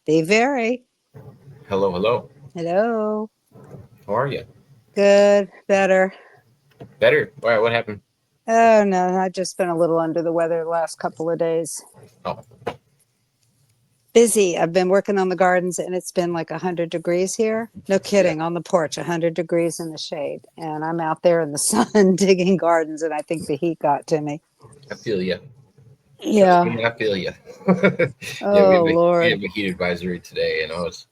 They vary. Hello, hello. Hello. How are you? Good, better. Better. Why? What happened? Oh no, I've just been a little under the weather the last couple of days. Oh, Busy. I've been working on the gardens and it's been like 100 degrees here. No yeah. kidding, on the porch, 100 degrees in the shade. And I'm out there in the sun digging gardens and I think the heat got to me. I feel you. Trust Yeah. me, I feel you. Yeah, Oh we Lord. have a heat advisory today, and I was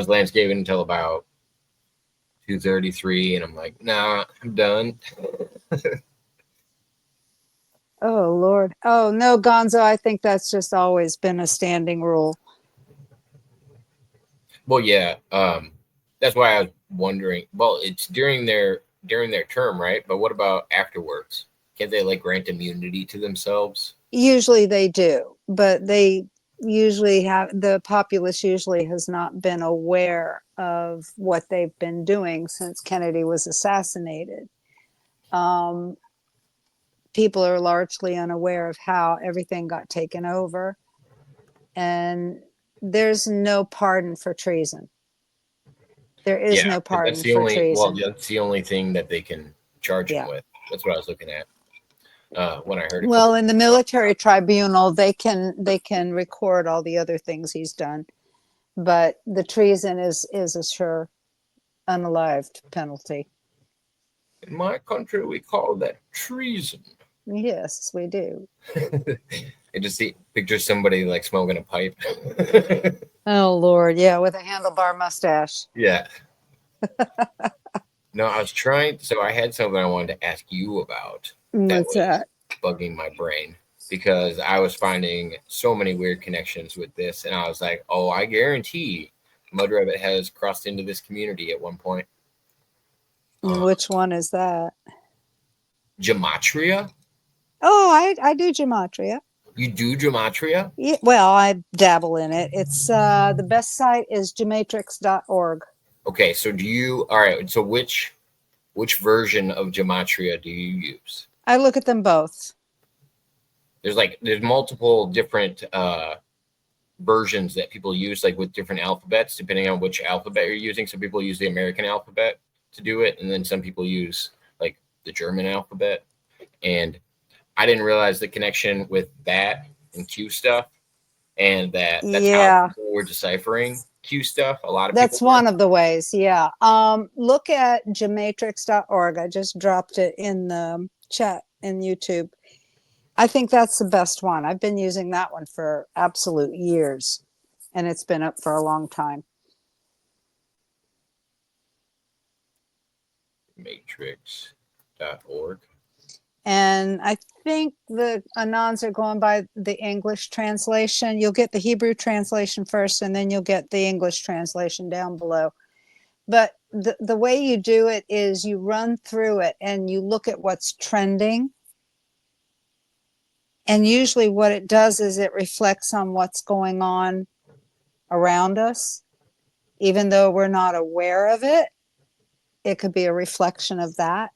landscaping until about 2:33, and I'm like, nah, I'm done. Oh Lord. Oh no, Gonzo, I think that's just always been a standing rule. Well, yeah. That's why I was wondering. Well, it's during their term, right? But what about afterwards? Can't they like grant immunity to themselves? Usually they do, but they usually have the populace usually has not been aware of what they've been doing since Kennedy was assassinated. Um, People are largely unaware of how everything got taken over, and there's no pardon for treason. There is Yeah, no that's pardon the for only. Well, treason. that's the only thing that they can charge him Yeah. with. That's what I was looking at when I heard a couple Well, of in the people talk military about tribunal, they can record all the other things he's done, but the treason is a sure unalived penalty. it. In my country, we call that treason. Yes, we do. I just see picture somebody like smoking a pipe. Oh Lord, yeah, with a handlebar mustache. Yeah. No, I was trying. So I had something I wanted to ask you about that What's was that? bugging my brain because I was finding so many weird connections with this, and I was like, "Oh, I guarantee Mudrabbit has crossed into this community at one point." Uh, Which one is that? gematria? Oh, I do gematria. You do gematria? Yeah, well, I dabble in it. It's the best site is gematrix.org. Okay, so do you? All right. So which version of gematria do you use? I look at them both. There's multiple different versions that people use, like with different alphabets, depending on which alphabet you're using. Some people use the American alphabet to do it, and then some people use like the German alphabet. And I didn't realize the connection with that and Q stuff, and that's how Yeah, people were deciphering Q stuff. A lot of people that's were. one of the ways. Yeah. Look at gematrix.org. I just dropped it in the chat in YouTube. I think that's the best one. I've been using that one for absolute years, and it's been up for a long time. Matrix.org. And I think the Anons are going by the English translation. You'll get the Hebrew translation first, and then you'll get the English translation down below. But the way you do it is you run through it and you look at what's trending. And usually, what it does is it reflects on what's going on around us, even though we're not aware of it. It could be a reflection of that.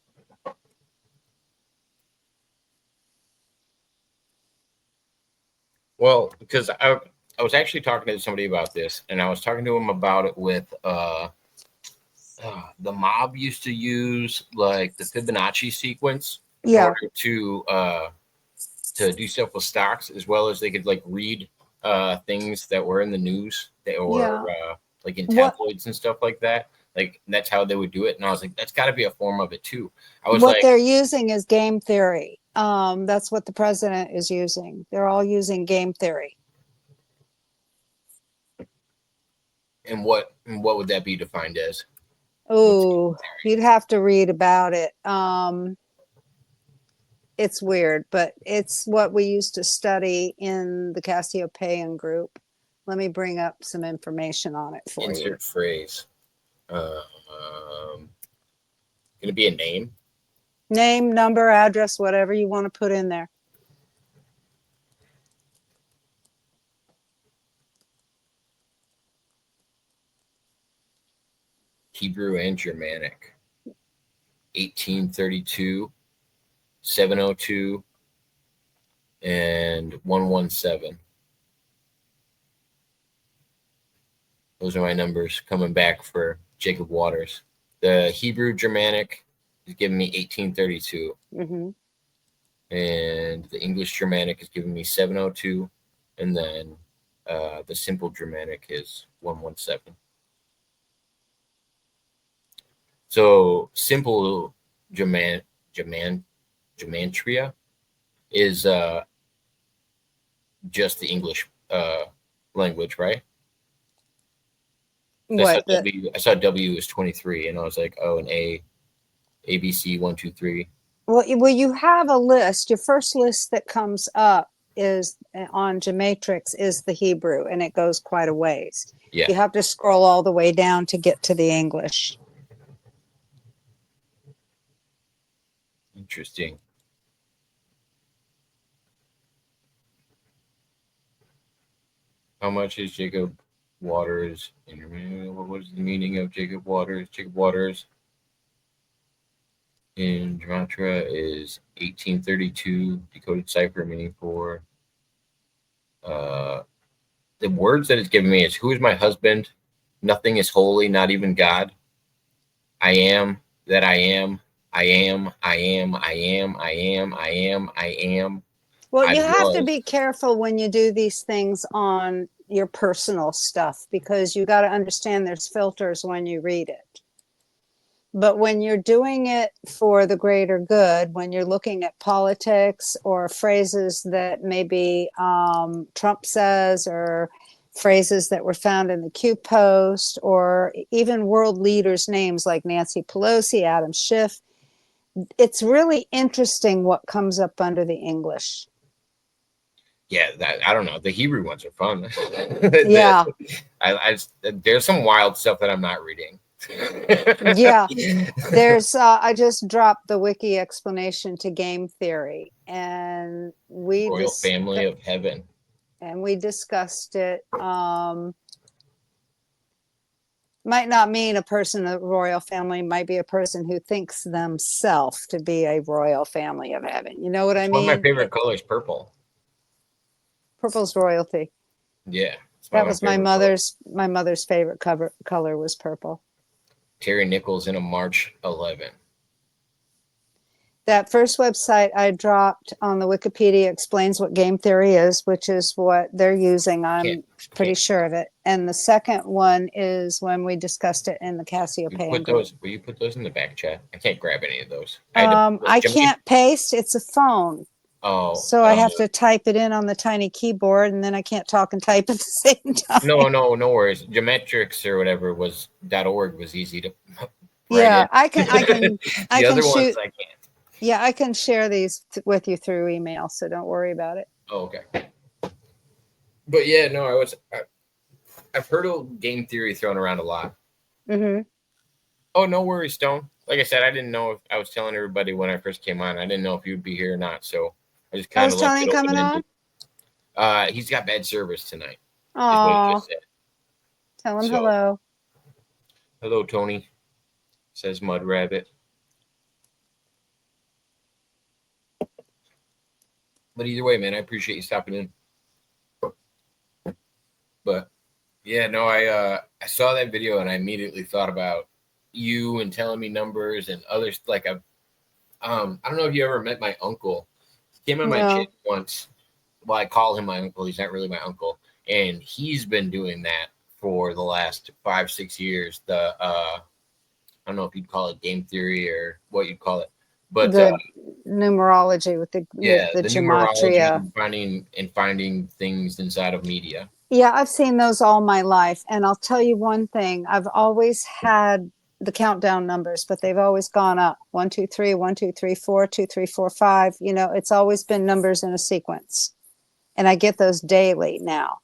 Well, because I was actually talking to somebody about this, and I was talking to him about it with the mob used to use like the Fibonacci sequence in Yeah, order to do stuff with stocks, as well as they could like read things that were in the news that were yeah. like in What tabloids and stuff like that. Like that's how they would do it, and I was like, that's got to be a form of it too. I was what like, they're using is game theory. That's what the president is using. They're all using game theory. and what would that be defined as? What's game Oh, theory? you'd have to read about it. It's weird, but it's what we used to study in the Cassiopean group. Let me bring up some information on it for you. Insert phrase. Gonna be a name. Name, number, address, whatever you want to put in there. Hebrew and Germanic. 1832, 702, and 117. Those are my numbers coming back for Jacob Waters. The Hebrew Germanic is giving me 1832. Mm-hmm. And the English Germanic is giving me 702. And then the simple Germanic is 117. So simple Germantria is just the English language, right? What I saw W is 23, and I was like, oh, an A, ABC 1, 2, 3. Well, you have a list. Your first list that comes up is on Gematrix is the Hebrew, and it goes quite a ways. Yeah. You have to scroll all the way down to get to the English. Interesting. How much is Jacob Waters? What is the meaning of Jacob Waters? Jacob Waters in Gematria is 1832, decoded cipher, meaning for the words that it's giving me is, who is my husband? Nothing is holy, not even God. I am that I am. I am, I am, I am, I am, I am, I am. Well, you have to be careful when you do these things on your personal stuff, because you got to understand there's filters when you read it. But when you're doing it for the greater good, when you're looking at politics or phrases that maybe Trump says, or phrases that were found in the Q post, or even world leaders' names like Nancy Pelosi, Adam Schiff, it's really interesting what comes up under the English. Yeah, I don't know. The Hebrew ones are fun. Yeah. There's some wild stuff that I'm not reading. Yeah, there's I just dropped the wiki explanation to game theory, and Royal Family of Heaven, and we discussed it. Might not mean a person of royal family, might be a person who thinks themselves to be a royal family of heaven. You know what I mean? One of my favorite colors, purple. Purple's royalty. Yeah, that was my mother's favorite color was purple. Terry Nichols in a March 11. That first website I dropped on the Wikipedia explains what game theory is, which is what they're using. I'm pretty sure of it. And the second one is when we discussed it in the Cassiopeia group. Will you put those in the back chat? I can't grab any of those. I can't paste. It's a phone. Oh. So I have to type it in on the tiny keyboard, and then I can't talk and type at the same time. No worries. Geometrics or whatever was .org was easy to yeah, in. I can other shoot. Ones I can't. Yeah, I can share these with you through email, so don't worry about it. Oh, okay. But yeah, no, I've heard of game theory thrown around a lot. Mm-hmm. Oh, no worries, Stone. Like I said, I didn't know if I was telling everybody when I first came on. I didn't know if he would be here or not, so I just kind of left it open-ended. On? He's got bad service tonight. Oh. Tell him hello. Hello, Tony. Says Mudrabbit. But either way, man, I appreciate you stopping in. But yeah, no, I saw that video and I immediately thought about you and telling me numbers and others. Like I don't know if you ever met my uncle. He came on my channel once. Well, I call him my uncle. He's not really my uncle, and he's been doing that for the last 5-6 years. I don't know if you'd call it game theory or what you'd call it, but the numerology with the gematria, finding things inside of media. Yeah, I've seen those all my life, and I'll tell you one thing: I've always had the countdown numbers, but they've always gone up. 1, 2, 3, 1, 2, 3, 4, 2, 3, 4, 5. You know, it's always been numbers in a sequence, and I get those daily now.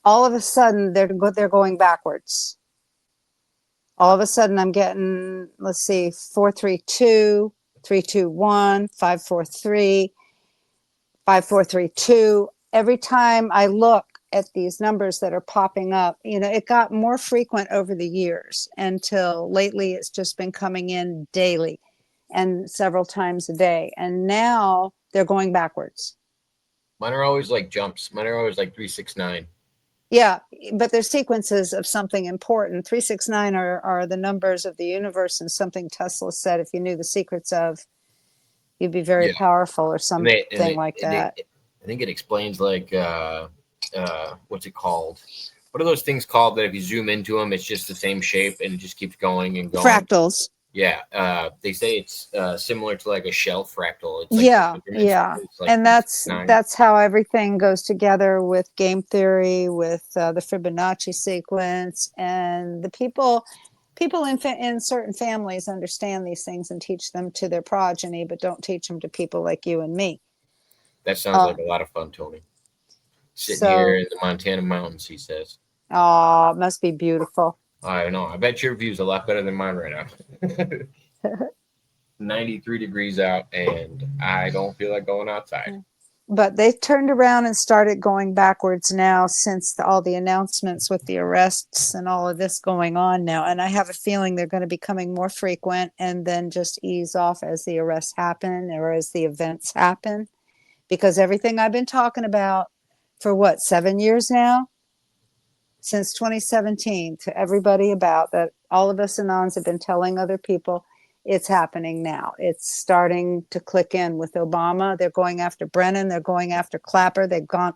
All of a sudden, they're going backwards. All of a sudden, I'm getting, let's see, 4, 3, 2, 3, 2, 1, 5, 4, 3, 5, 4, 3, 2. Every time I look at these numbers that are popping up, you know, it got more frequent over the years until lately it's just been coming in daily and several times a day. And now they're going backwards. Mine are always like jumps. Mine are always like 3, 6, 9. Yeah, but they're sequences of something important. 369 are the numbers of the universe, and something Tesla said, if you knew the secrets of, you'd be very Yeah. powerful, or And something like and that. I think it explains like what's it called? What are those things called that if you zoom into them, it's just the same shape and it just keeps going and going? Fractals. Yeah, they say it's similar to like a shell fractal. It's like Yeah, yeah. it's like And that's 9. how everything goes together with game theory, with the Fibonacci sequence, and the people in certain families understand these things and teach them to their progeny, but don't teach them to people like you and me. That sounds like a lot of fun, Tony. Sitting here So, in the Montana mountains, he says. oh, it must be beautiful. I know. I bet your view's a lot better than mine right now. 93 degrees out, and I don't feel like going outside. But they turned around and started going backwards now, since all the announcements with the arrests and all of this going on now. And I have a feeling they're going to be becoming more frequent and then just ease off as the arrests happen or as the events happen. Because everything I've been talking about for what, 7 years now? Since 2017, to everybody about that, all of us Anons have been telling other people, it's happening now. It's starting to click in with Obama. They're going after Brennan. They're going after Clapper. They've got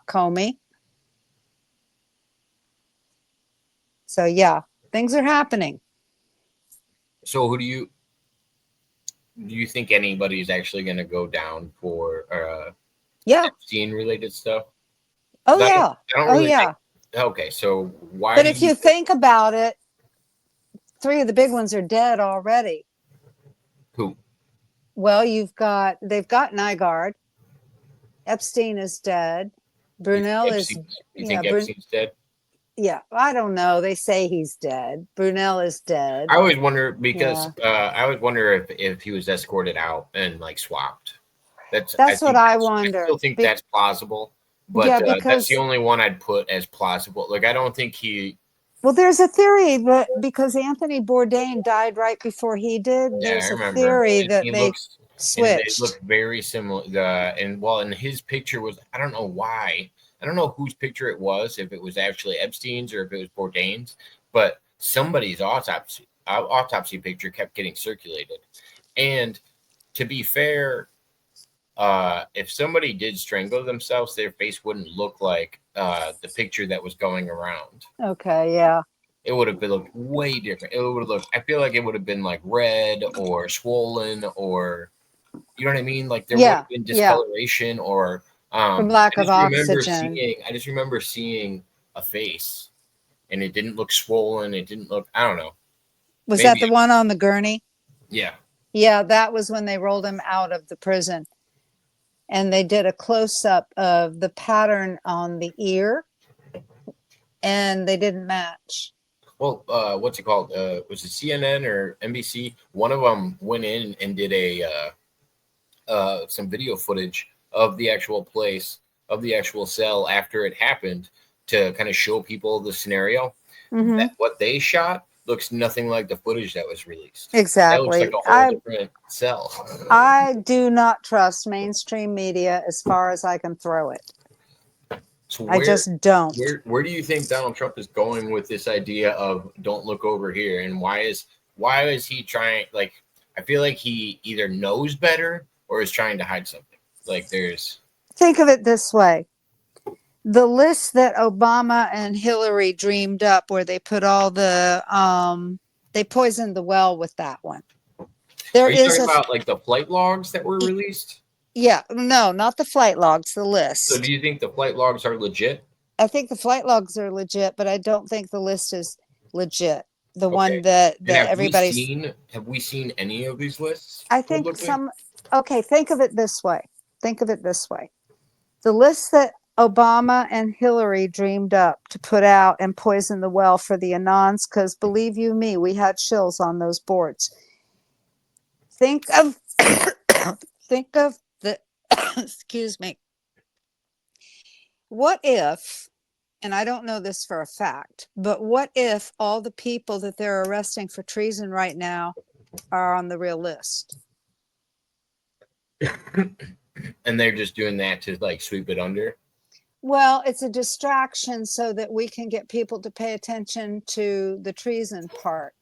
Comey. So yeah, things are happening. So who do you think anybody's actually going to go down for Yeah. Epstein related stuff? Oh I yeah. don't Oh really yeah. okay, so why But do if you you think about it, 3 of the big ones are dead already. who? Well, they've got Nygaard. Epstein is dead. Brunel is, You yeah, think Epstein's dead? yeah, I don't know. They say he's dead. Brunel is dead. I always wonder because Yeah. I always wonder if he was escorted out and like swapped. That's what I I wonder. still think that's plausible, but Yeah, that's the because, only one I'd put as plausible. Like I don't think he. well, there's a theory that because Anthony Bourdain died right before he did, Yeah, I there's a remember. theory And that he they looks and they switched. look very similar. And his picture was I don't know why. I don't know whose picture it was, if it was actually Epstein's or if it was Bourdain's, but somebody's autopsy picture kept getting circulated. And to be fair, if somebody did strangle themselves, their face wouldn't look like the picture that was going around. Okay, yeah. It would have been looked way different. It would have looked. I feel like it would have been like red or swollen, or you know what I mean. Like there would Yeah, have been yeah. discoloration, or From I lack of just remember oxygen. seeing. I just remember seeing a face, and it didn't look swollen. It didn't look. I don't know. Was that Maybe. the one on the gurney? Yeah. Yeah, that was when they rolled him out of the prison. And they did a close up of the pattern on the ear, and they didn't match. Well, what's it called? Was it CNN or NBC? One of them went in and did some video footage of the actual place, of the actual cell after it happened, to kind of show people the scenario. Mm-hmm. That what they shot looks nothing like the footage that was released. That looks like Exactly. a whole different cell. I do not trust mainstream media as far as I can throw it. So I just don't. where do you think Donald Trump is going with this idea of don't look over here? And why is he trying? Like, I feel like he either knows better or is trying to hide something. Like there's Think of it this way. The list that Obama and Hillary dreamed up, where they put all the they poisoned the well with that one. There Are you is talking a about like the flight logs that were released? yeah, no, not the flight logs, the So do list. you think the flight logs are legit? I think the flight logs are legit, but I don't think the list is legit. The one Okay. that And everybody's, have we seen any of these lists I think publicly? okay, think of it this way. Think of it this way. The list that Obama and Hillary dreamed up to put out and poison the well for the Anons, because believe you me, we had shills on those boards. Think of think of the excuse me. What if, and I don't know this for a fact, but what if all the people that they're arresting for treason right now are on the real list? And they're just doing that to like sweep it under. Well, it's a distraction so that we can get people to pay attention to the treason part.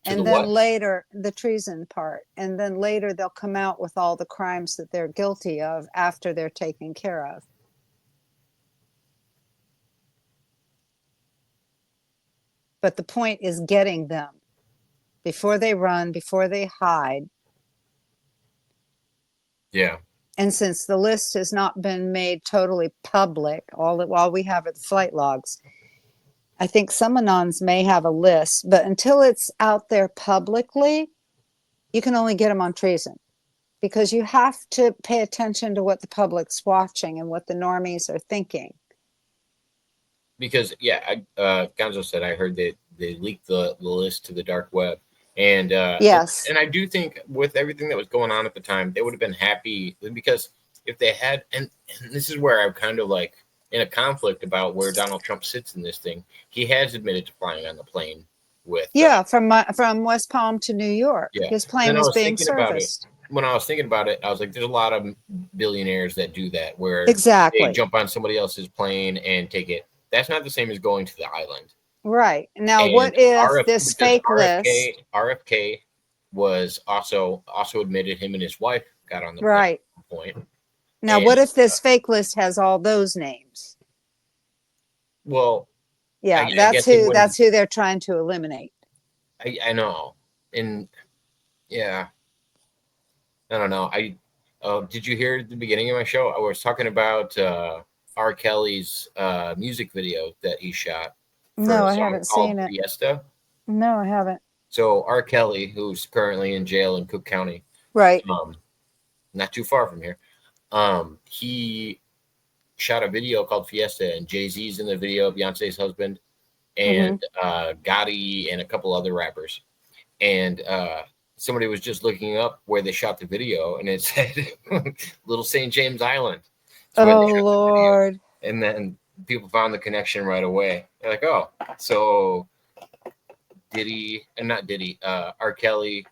To the And then what? later, the treason part. And then later they'll come out with all the crimes that they're guilty of after they're taken care of. But the point is getting them before they run, before they hide. Yeah. And since the list has not been made totally public, all we have are the flight logs. I think some Anons may have a list, but until it's out there publicly, you can only get them on treason, because you have to pay attention to what the public's watching and what the normies are thinking. Because Gonzo said I heard that they leaked the list to the dark web, and Yes. and I do think with everything that was going on at the time, they would have been happy, because if they had, and this is where I'm kind of like in a conflict about where Donald Trump sits in this thing. He has admitted to flying on the plane with from West Palm to New York. Yeah. His plane was being serviced. When I was thinking about it, I was like, there's a lot of billionaires that do that, where Exactly. they jump on somebody else's plane and take it. That's not the same as going to the island. Right. Now, And what if this fake list? RFK was also admitted him and his wife got on the Right. point. Now, And, what if this fake list has all those names? Well, Yeah, I that's guess it wouldn't- that's who they're trying to eliminate. I know. And yeah, I don't know. Did you hear at the beginning of my show? I was talking about R. Kelly's music video that he shot. No, I haven't seen it. Fiesta. No, I haven't. So R. Kelly, who's currently in jail in Cook County, Right. Not too far from here, he shot a video called Fiesta, and Jay-Z's in the video, Beyonce's husband, and Gotti and a couple other rappers. And somebody was just looking up where they shot the video, and it said Little St. James Island. Oh, Lord. And then people found the connection right away. They're like, oh, so R. Kelly,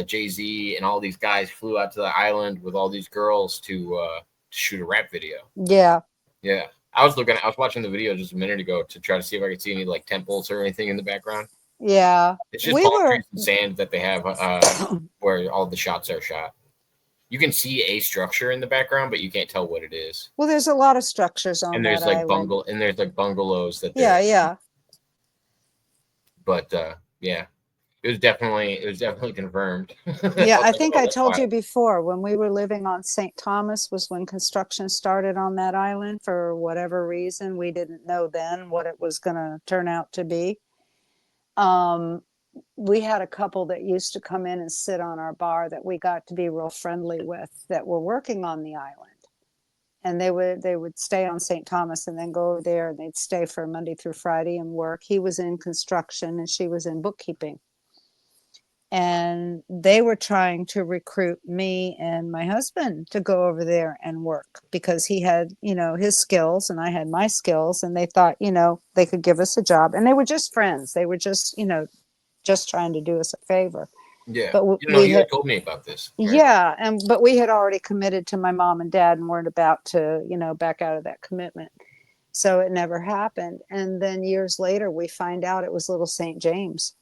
Jay-Z, and all these guys flew out to the island with all these girls to shoot a rap video. Yeah. Yeah. I was watching the video just a minute ago to try to see if I could see any like temples or anything in the background. Yeah. It's just palm trees and sand that they have where all the shots are shot. You can see a structure in the background, but you can't tell what it is. Well, there's a lot of structures on and there's that island. There's like bungalows that yeah. But yeah. It was definitely confirmed. Yeah, I think I told you before, when we were living on St. Thomas was when construction started on that island. For whatever reason, we didn't know then what it was going to turn out to be. We had a couple that used to come in and sit on our bar that we got to be real friendly with that were working on the island. And they would stay on St. Thomas and then go over there, and they'd stay for Monday through Friday and work. He was in construction and she was in bookkeeping. And they were trying to recruit me and my husband to go over there and work, because he had, his skills and I had my skills, and they thought, they could give us a job. And they were just friends. They were just, just trying to do us a favor. Yeah. But you had told me about this. Right? Yeah. But we had already committed to my mom and dad and weren't about to, back out of that commitment. So it never happened. And then years later, we find out it was Little St. James.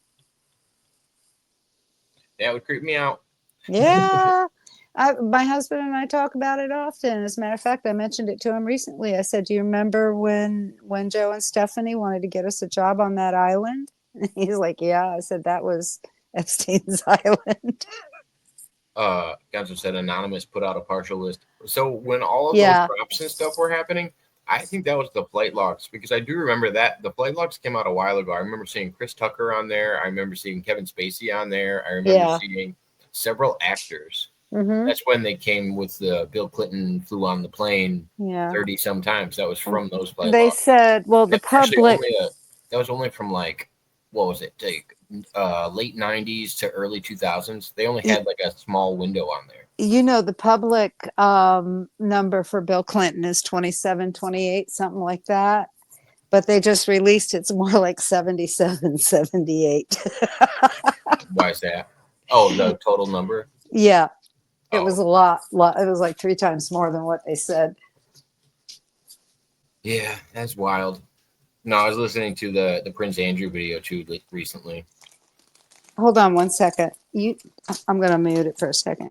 That would creep me out. Yeah. My husband and I talk about it often. As a matter of fact, I mentioned it to him recently. I said, do you remember when Joe and Stephanie wanted to get us a job on that island? And he's like, yeah. I said, that was Epstein's Island. Gonzo said Anonymous put out a partial list. So when all of those drops and stuff were happening, I think that was the flight logs, because I do remember that the flight logs came out a while ago. I remember seeing Chris Tucker on there. I remember seeing Kevin Spacey on there. I remember seeing several actors. Mm-hmm. That's when they came with the Bill Clinton flew on the plane 30 some times. That was from those flight They logs. said, well, the public. That was only from like, what was it? Like late 90s to early 2000s. They only had like a small window on there. The public number for Bill Clinton is 2728, something like that. But they just released it's more like 77, 78. Why is that? Oh, the total number? Yeah. It was a lot. It was like 3 times more than what they said. Yeah, that's wild. No, I was listening to the Prince Andrew video too recently. Hold on one second. I'm going to mute it for a second.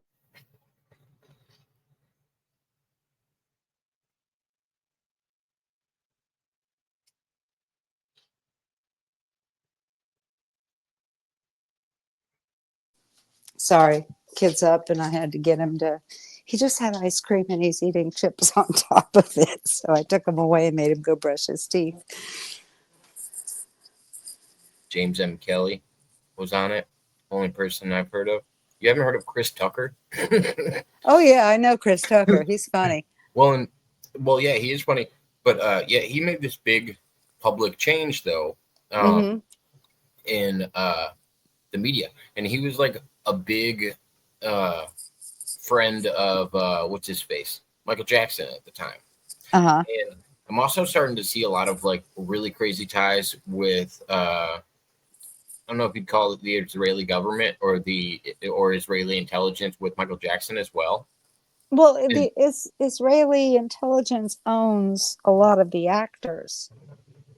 Sorry, kid's up and I had to get him to, he just had ice cream and he's eating chips on top of it. So I took him away and made him go brush his teeth. James M. Kelly was on it. Only person I've heard of. You haven't heard of Chris Tucker? Oh yeah, I know Chris Tucker. He's funny. Well, yeah, he is funny. But yeah, he made this big public change though in the media, and he was like a big friend of what's his face, Michael Jackson at the time. And I'm also starting to see a lot of like really crazy ties with I don't know if you'd call it the Israeli government or Israeli intelligence with Michael Jackson as well. Well, the Israeli intelligence owns a lot of the actors,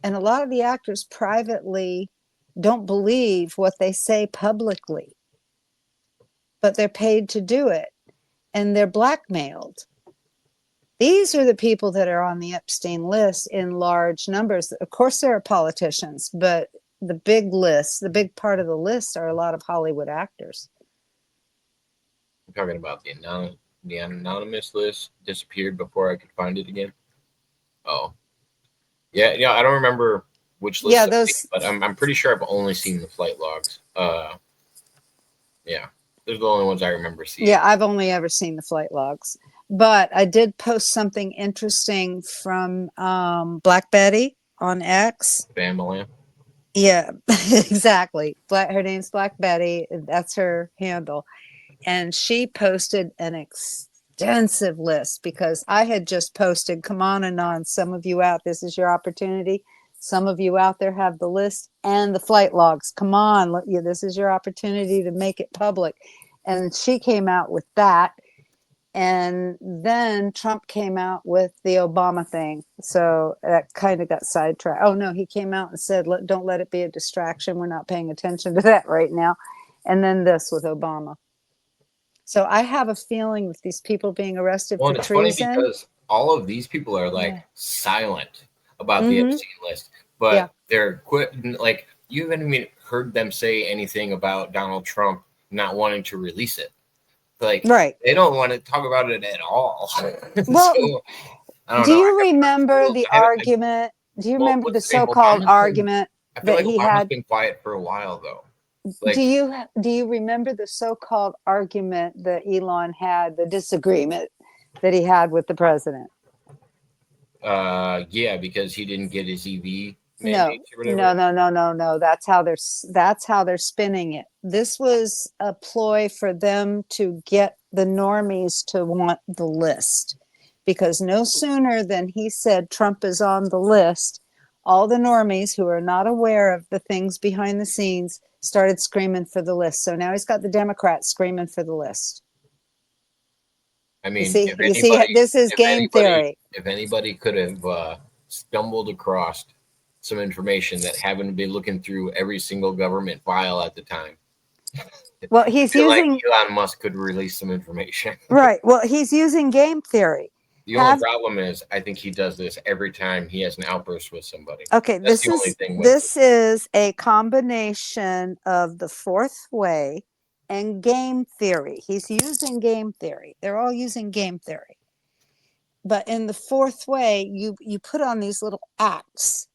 and a lot of the actors privately don't believe what they say publicly, but they're paid to do it, and they're blackmailed. These are the people that are on the Epstein list in large numbers. Of course, there are politicians, but the big list, the big part of the list are a lot of Hollywood actors. I'm talking about the anonymous list disappeared before I could find it again. Oh, yeah. I don't remember which list. Yeah, those. But I'm pretty sure I've only seen the flight logs. Yeah, those are the only ones I remember seeing. Yeah, I've only ever seen the flight logs, but I did post something interesting from Black Betty on X. Bamalam. Yeah, exactly. Her name's Black Betty. That's her handle. And she posted an extensive list because I had just posted, come on, Anon, some of you out, this is your opportunity. Some of you out there have the list and the flight logs. Come on, look, this is your opportunity to make it public. And she came out with that. And then Trump came out with the Obama thing. So that kind of got sidetracked. Oh, no, he came out and said, don't let it be a distraction. We're not paying attention to that right now. And then this with Obama. So I have a feeling with these people being arrested for It's treason. funny because all of these people are like silent about the Epstein list, but they're like, you haven't even heard them say anything about Donald Trump not wanting to release it. Like, they don't want to talk about it at all. Well, so, do you remember the argument? Do you remember the so-called argument that he had? Been quiet for a while, though. Like, do you remember the so-called argument that Elon had, the disagreement that he had with the president? Yeah, because he didn't get his EV. No. That's how they're spinning it. This was a ploy for them to get the normies to want the list, because no sooner than he said Trump is on the list, all the normies who are not aware of the things behind the scenes started screaming for the list. So now he's got the Democrats screaming for the list. I mean, you see, this is game theory. If anybody could have stumbled across some information that happened to be looking through every single government file at the time. Well, he's using like Elon Musk could release some information. Right. Well, he's using game theory. The only problem is, I think he does this every time he has an outburst with somebody. Okay, this is a combination of the fourth way and game theory. He's using game theory. They're all using game theory. But in the fourth way, you put on these little acts.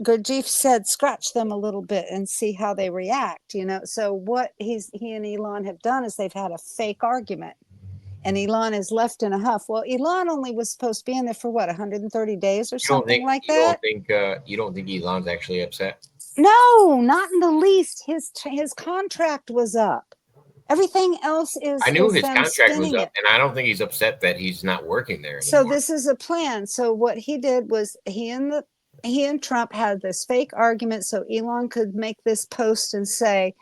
Gurdjieff said, scratch them a little bit and see how they react. So what he and Elon have done is they've had a fake argument. And Elon is left in a huff. Well, Elon only was supposed to be in there for 130 days or something like that. You don't think Elon's actually upset? No, not in the least. His contract was up. Everything else is. I knew his contract was up, and I don't think he's upset that he's not working there anymore. So this is a plan. So what he did was he and Trump had this fake argument so Elon could make this post and say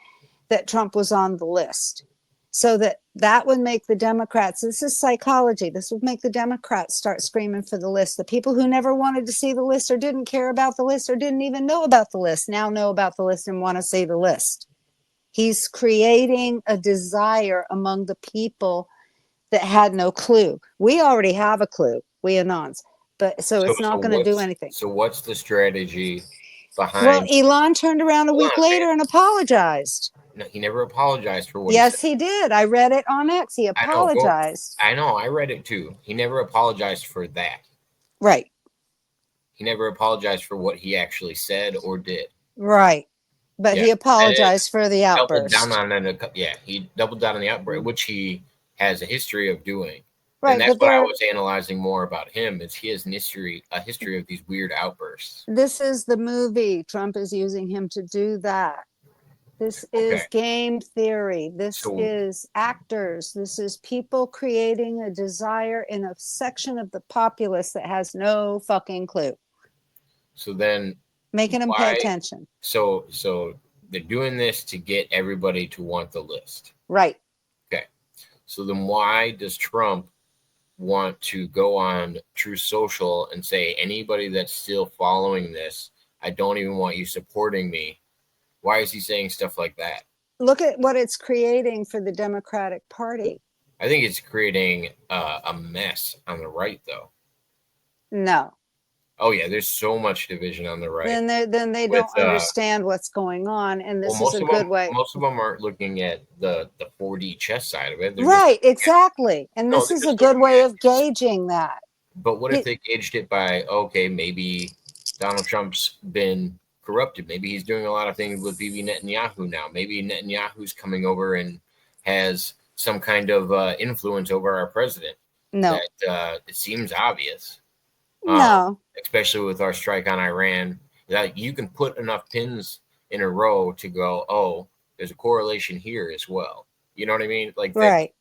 that Trump was on the list, so that That would make the Democrats, this is psychology, this would make the Democrats start screaming for the list. The people who never wanted to see the list or didn't care about the list or didn't even know about the list now know about the list and want to see the list. He's creating a desire among the people that had no clue. We already have a clue, we Anons, but so it's not going to do anything. So what's the strategy behind? Well, Elon turned around a week later and apologized. No, he never apologized for what Yes, he did. I read it on X. He apologized. I know. I read it too. He never apologized for that. Right. He never apologized for what he actually said or did. Right. But he apologized for the outburst. He doubled down on the outburst, which he has a history of doing. Right, and that's what I was analyzing more about him, is he has a history of these weird outbursts. This is the movie. Trump is using him to do that. This is game theory. This is actors. This is people creating a desire in a section of the populace that has no fucking clue. So then making them pay attention. So they're doing this to get everybody to want the list. Right. Okay. So then why does Trump want to go on Truth Social and say, anybody that's still following this, I don't even want you supporting me? Why is he saying stuff like that? Look at what it's creating for the Democratic Party. I think it's creating a mess on the right, though. No. Oh yeah, there's so much division on the right. Then they don't understand what's going on, and this is a good way. Most of them aren't looking at the 4D chess side of it. Right, exactly. And this is a good way of gauging that. But what if they gauged it by, okay, maybe Donald Trump's been corrupted. Maybe he's doing a lot of things with Bibi Netanyahu now. Maybe Netanyahu's coming over and has some kind of influence over our president. No. That it seems obvious. No. Especially with our strike on Iran, that you can put enough pins in a row to go, oh, there's a correlation here as well. You know what I mean? Like, right.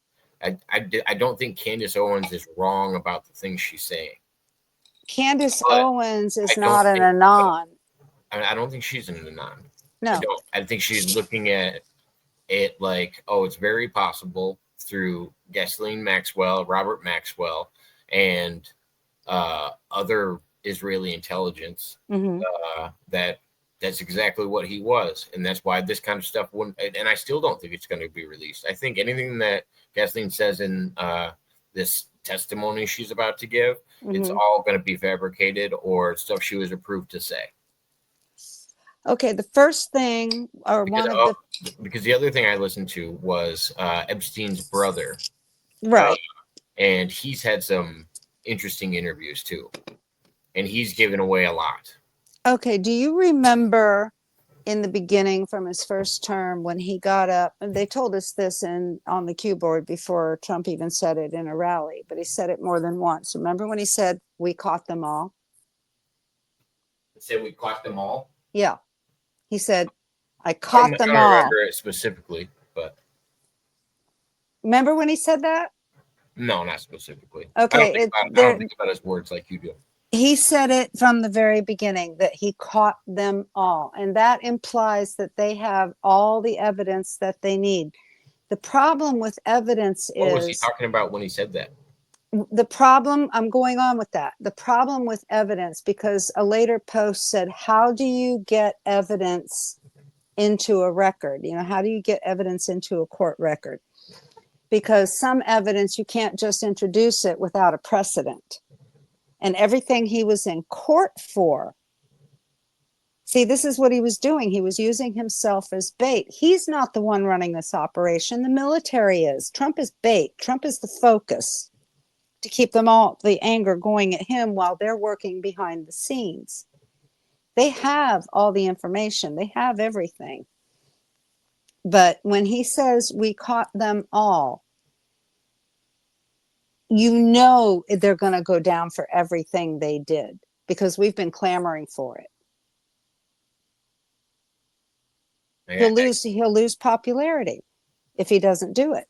I don't think Candace Owens is wrong about the things she's saying. Candace Owens is not an Anon. I don't think she's an Anon. No. I think she's looking at it like, oh, it's very possible through Ghislaine Maxwell, Robert Maxwell, and other Israeli intelligence, that's exactly what he was. And that's why this kind of stuff wouldn't, and I still don't think it's going to be released. I think anything that Ghislaine says in this testimony she's about to give, it's all going to be fabricated or stuff she was approved to say. Okay, the first thing, or because the other thing I listened to was Epstein's brother. Right. And he's had some interesting interviews too. And he's given away a lot. Okay, do you remember in the beginning from his first term when he got up, and they told us this on the cue board before Trump even said it in a rally, but he said it more than once. Remember when he said, "We caught them all"? He said, "We caught them all"? Yeah. He said, "I caught them all." I don't remember it specifically, but. Remember when he said that? No, not specifically. Okay. I don't think about his words like you do. He said it from the very beginning that he caught them all. And that implies that they have all the evidence that they need. The problem with evidence is... What was he talking about when he said that? The problem, I'm going on with that. The problem with evidence, because a later post said, how do you get evidence into a record? You know, how do you get evidence into a court record? Because some evidence, you can't just introduce it without a precedent. And everything he was in court for. See, this is what he was doing. He was using himself as bait. He's not the one running this operation. The military is. Trump is bait. Trump is the focus to keep them all, the anger going at him while they're working behind the scenes. They have all the information. They have everything. But when he says we caught them all, you know they're going to go down for everything they did because we've been clamoring for it. Yeah. He'll lose popularity if he doesn't do it.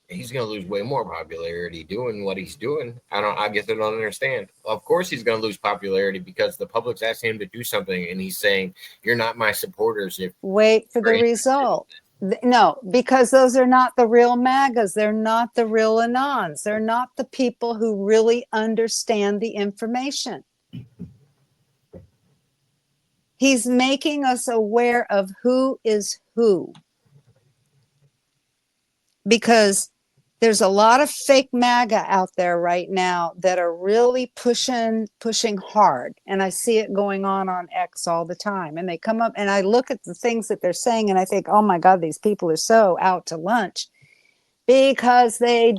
He's going to lose way more popularity doing what he's doing. I guess I don't understand. Of course he's going to lose popularity because the public's asking him to do something and he's saying, "You're not my supporters." Wait for the result. No, because those are not the real MAGAs. They're not the real Anons. They're not the people who really understand the information. He's making us aware of who is who. Because there's a lot of fake MAGA out there right now that are really pushing hard. And I see it going on X all the time. And they come up and I look at the things that they're saying and I think, oh my God, these people are so out to lunch because they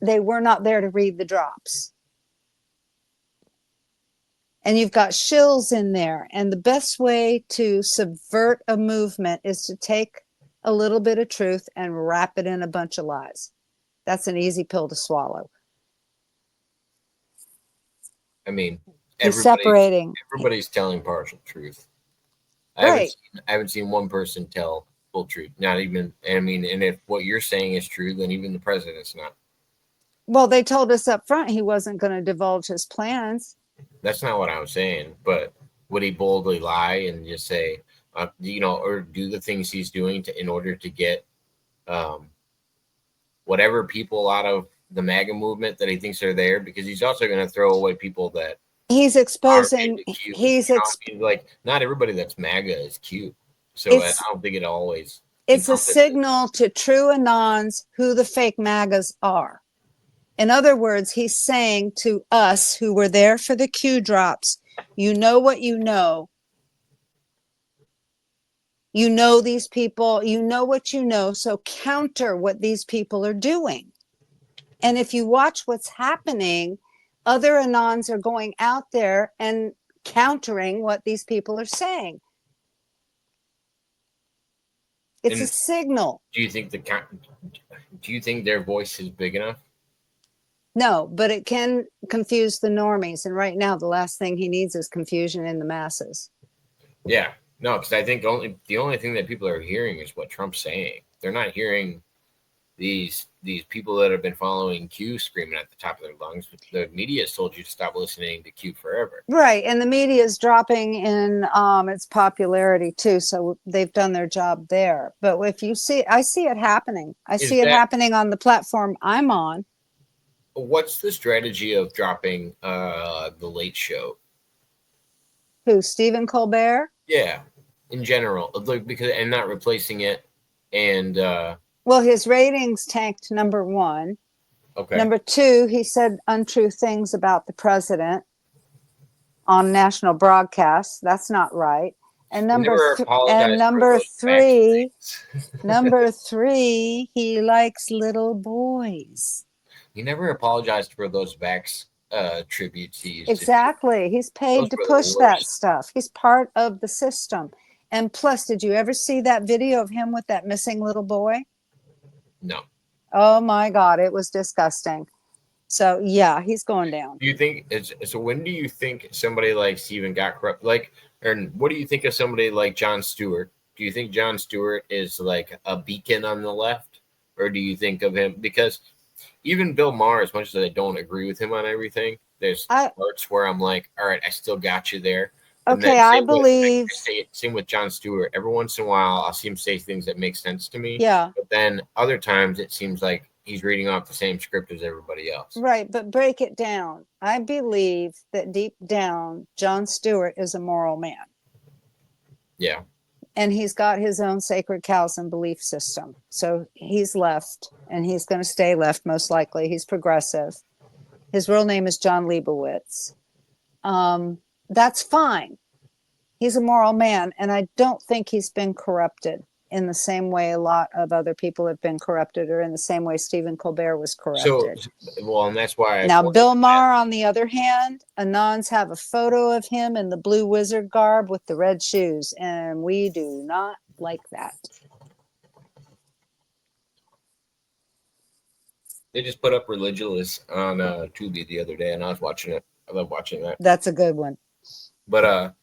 were not there to read the drops. And you've got shills in there. And the best way to subvert a movement is to take a little bit of truth and wrap it in a bunch of lies. That's an easy pill to swallow. I mean, everybody's telling partial truth. Right. I haven't seen one person tell full truth. Not even, I mean, and if what you're saying is true, then even the president's not. Well, they told us up front he wasn't going to divulge his plans. That's not what I was saying. But would he boldly lie and just say, or do the things he's doing in order to get whatever people out of the MAGA movement that he thinks are there? Because he's also going to throw away people that he's exposing. Like not everybody that's MAGA is cute. So I don't think it always. It's a signal to true Anons who the fake MAGAs are. In other words, he's saying to us who were there for the Q drops, you know what you know. You know these people, you know what you know, so counter what these people are doing. And if you watch what's happening, other Anons are going out there and countering what these people are saying. It's a signal. Do you think their voice is big enough? No, but it can confuse the normies. And right now, the last thing he needs is confusion in the masses. Yeah. No, because I think the only thing that people are hearing is what Trump's saying. They're not hearing these people that have been following Q screaming at the top of their lungs. The media has told you to stop listening to Q forever. Right, and the media is dropping in its popularity too, so they've done their job there. But if you see, I see it happening. I see it happening on the platform I'm on. What's the strategy of dropping the Late Show? Who, Stephen Colbert? Yeah, in general, because and not replacing it, and well, his ratings tanked. Number one. Okay. Number two, he said untrue things about the president on national broadcasts. That's not right. And number three, he likes little boys. He never apologized for those Vax tributes he used. Exactly. He's paid to push that stuff. He's part of the system. And plus, did you ever see that video of him with that missing little boy? No. Oh my God, it was disgusting. So yeah, he's going down. Do you think so? When do you think somebody like Stephen got corrupt? Or what do you think of somebody like Jon Stewart? Do you think Jon Stewart is like a beacon on the left, or do you think of him because even Bill Maher, as much as I don't agree with him on everything, there's parts where I'm like, all right, I still got you there. Okay, I believe. Same with Jon Stewart. Every once in a while, I'll see him say things that make sense to me. Yeah. But then other times, it seems like he's reading off the same script as everybody else. Right, but break it down. I believe that deep down, Jon Stewart is a moral man. Yeah. And he's got his own sacred cows and belief system. So he's left, and he's going to stay left most likely. He's progressive. His real name is John Leibowitz. That's fine. He's a moral man, and I don't think he's been corrupted in the same way a lot of other people have been corrupted, or in the same way Stephen Colbert was corrupted. And that's why. Now, Bill Maher, on the other hand, Anons have a photo of him in the blue wizard garb with the red shoes, and we do not like that. They just put up Religious on Tubi the other day, and I was watching it. I love watching that. That's a good one. But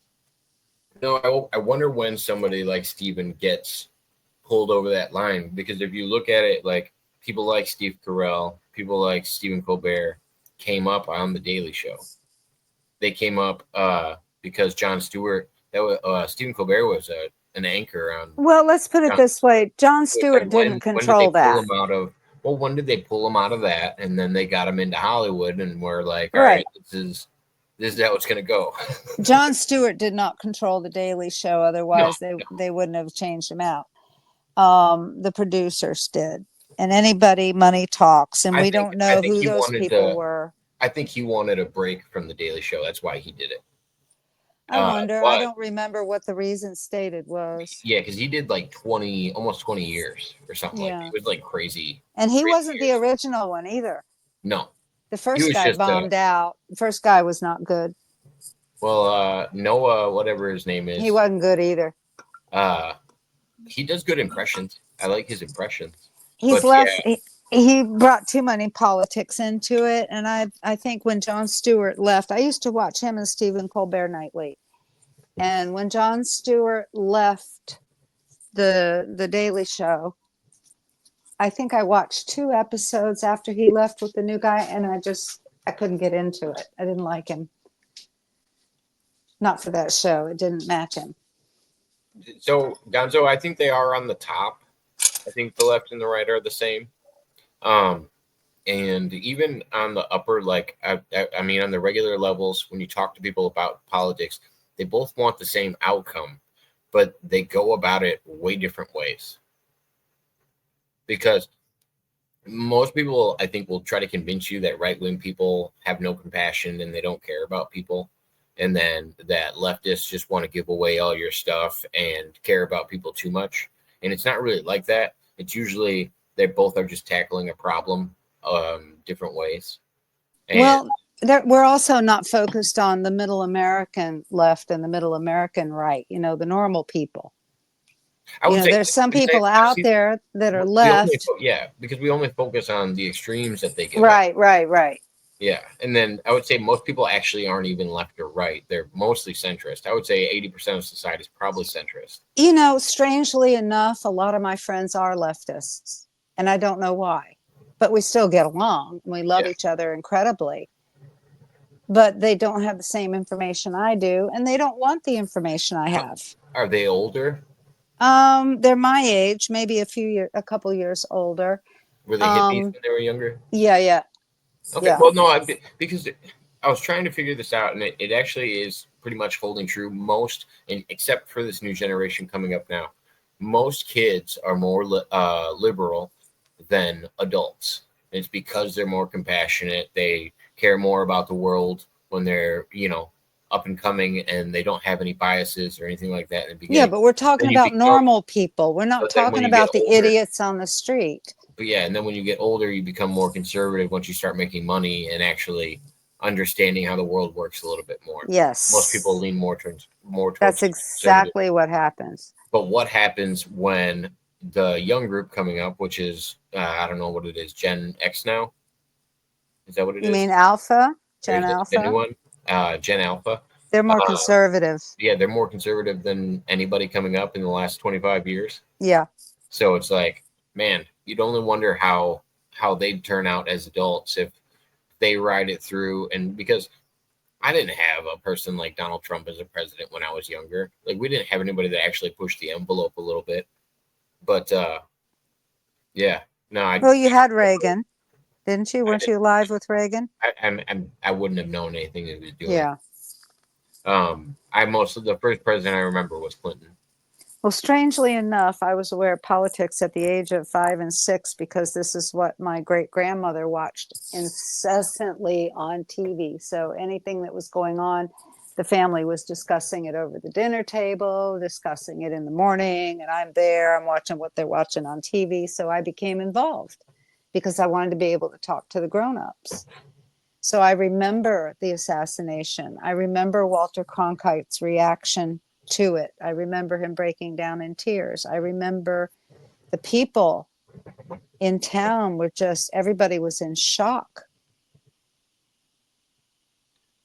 no, I wonder when somebody like Stephen gets pulled over that line, because if you look at it, like people like Steve Carell, people like Stephen Colbert came up on the Daily Show. They came up because Jon Stewart, Stephen Colbert was an anchor on. Well, let's put it this way. Jon It's Stewart like, didn't when did they control pull that. him out of? Well, when did they pull him out of that? And then they got him into Hollywood, and we're like, all right, this is how it's going to go. Jon Stewart did not control the Daily Show. Otherwise, No. they wouldn't have changed him out. The producers did. And anybody, money talks. And we don't know who those people were. I think he wanted a break from the Daily Show. That's why he did it. I wonder. I don't remember what the reason stated was. Yeah, because he did like almost 20 years or something like that. It was like crazy. And he wasn't the original one either. No. The first guy bombed out. The first guy was not good. Well, Noah, whatever his name is. He wasn't good either. He does good impressions. I like his impressions. He's left. Yeah. He brought too many politics into it. And I think when Jon Stewart left, I used to watch him and Stephen Colbert nightly. And when Jon Stewart left the Daily Show, I think I watched 2 episodes after he left with the new guy, and I couldn't get into it. I didn't like him. Not for that show. It didn't match him. So, Gonzo, I think they are on the top. I think the left and the right are the same. And even on the upper, like, I mean, on the regular levels, when you talk to people about politics, they both want the same outcome, but they go about it way different ways. Because most people, I think, will try to convince you that right-wing people have no compassion and they don't care about people. And then that leftists just want to give away all your stuff and care about people too much. And it's not really like that. It's usually they both are just tackling a problem different ways. And well, we're also not focused on the middle American left and the middle American right, the normal people. There's some people out there that are left. Because we only focus on the extremes that they get. Right. Yeah. And then I would say most people actually aren't even left or right. They're mostly centrist. I would say 80% of society is probably centrist. Strangely enough, a lot of my friends are leftists, and I don't know why. But we still get along. And we love each other incredibly. But they don't have the same information I do, and they don't want the information I have. Are they older? They're my age, maybe a couple years older. Were they hippies when they were younger? Yeah. Okay. Yeah. Well, no, because I was trying to figure this out, and it actually is pretty much holding true. Except for this new generation coming up now, most kids are more liberal than adults. It's because they're more compassionate. They care more about the world when they're, up and coming, and they don't have any biases or anything like that in the beginning. Yeah, but we're talking about normal people. We're not talking about the idiots on the street. But yeah, and then when you get older, you become more conservative once you start making money and actually understanding how the world works a little bit more. Yes. Most people lean more towards That's exactly what happens. But what happens when the young group coming up, which is, I don't know what it is, Gen X now? Is that what it is? You mean Alpha? Gen Alpha? The new one? Gen Alpha. They're more conservative. Yeah, they're more conservative than anybody coming up in the last 25 years. Yeah. So it's like, man, you'd only wonder how they'd turn out as adults if they ride it through. And because I didn't have a person like Donald Trump as a president when I was younger. Like, we didn't have anybody that actually pushed the envelope a little bit. But yeah, no. Well, you had Reagan, didn't you? Weren't you alive with Reagan? I wouldn't have known anything he was doing. Yeah. The first president I remember was Clinton. Well, strangely enough, I was aware of politics at the age of 5 and 6 because this is what my great-grandmother watched incessantly on TV. So anything that was going on, the family was discussing it over the dinner table, discussing it in the morning, and I'm there, I'm watching what they're watching on TV. So I became involved because I wanted to be able to talk to the grown-ups. So I remember the assassination. I remember Walter Cronkite's reaction to it. I remember him breaking down in tears. I remember the people in town were everybody was in shock.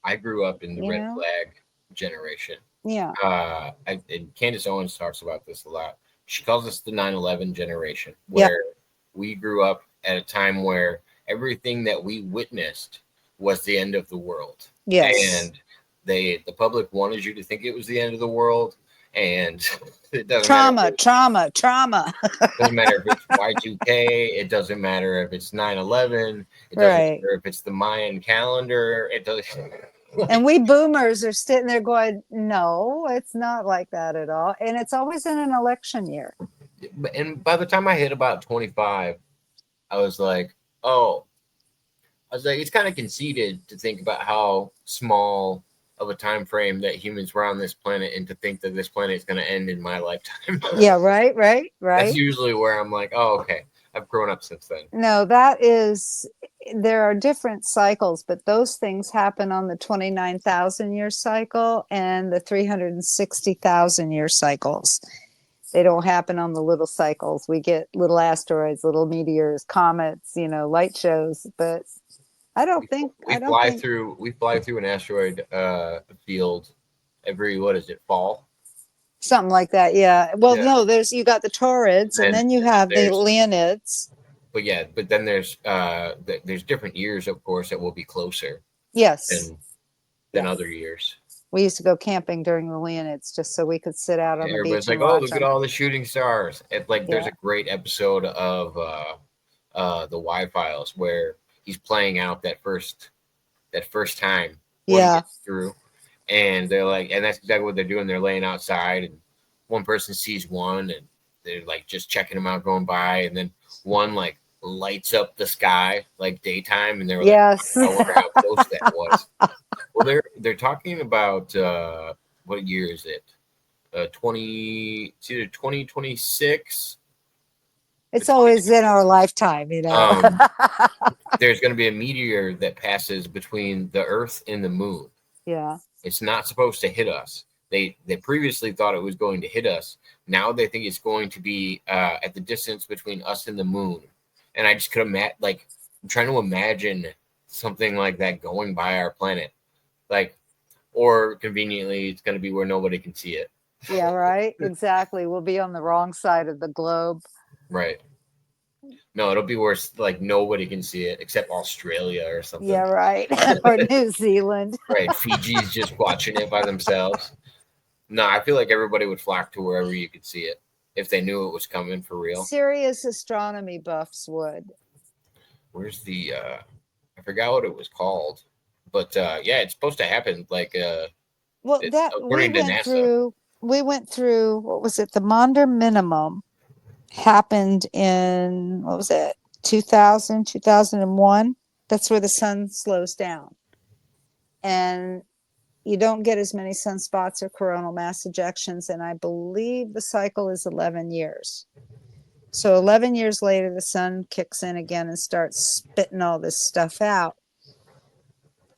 I grew up in the red flag generation. Yeah. And Candace Owens talks about this a lot. She calls us the 9/11 generation, where we grew up at a time where everything that we witnessed was the end of the world. Yes. And the public wanted you to think it was the end of the world. and it doesn't Trauma, matter. trauma, trauma. It doesn't matter if it's Y2K. It doesn't matter if it's 9/11. It doesn't Right. matter if it's the Mayan calendar. It doesn't. And we boomers are sitting there going, no, it's not like that at all. And it's always in an election year. And by the time I hit about 25, I was like, oh, it's kind of conceited to think about how small of a time frame that humans were on this planet, and to think that this planet is going to end in my lifetime. Yeah, right. That's usually where I'm like, oh, okay, I've grown up since then. No, there are different cycles, but those things happen on the 29,000 year cycle and the 360,000 year cycles. They don't happen on the little cycles. We get little asteroids, little meteors, comets, light shows, but I don't think we fly through an asteroid field every, what is it, fall? Something like that, yeah. Well, Yeah. no, you got the Taurids, and then you have the Leonids. But then there's different years, of course, that will be closer. Yes. Than other years. We used to go camping during the Leonids just so we could sit out on the beach. Everybody's like, "Oh, look at all the shooting stars!" There's a great episode of the Y-Files where he's playing out that first time when he gets through, and they're like, and that's exactly what they're doing. They're laying outside, and one person sees one, and they're like just checking them out going by, and then one like lights up the sky like daytime, and they were like, I wonder how close that was. Well, they're talking about what year is it? It's either 2026. It's always in our lifetime, There's going to be a meteor that passes between the Earth and the Moon. Yeah. It's not supposed to hit us. They previously thought it was going to hit us. Now they think it's going to be at the distance between us and the Moon. And I just could imagine, I'm trying to imagine something like that going by our planet. Or conveniently, it's going to be where nobody can see it. Yeah, right. Exactly. We'll be on the wrong side of the globe. Right. No, it'll be worse. Nobody can see it except Australia or something. Yeah, right. Or New Zealand. Right. Fiji's just watching it by themselves. No, I feel like everybody would flock to wherever you could see it if they knew it was coming for real. Serious astronomy buffs would. Where's the I forgot what it was called. But it's supposed to happen. Well, that we went through what was it? The Maunder minimum happened in 2001. That's where the sun slows down, and you don't get as many sunspots or coronal mass ejections. And I believe the cycle is 11 years. So 11 years later, the sun kicks in again and starts spitting all this stuff out.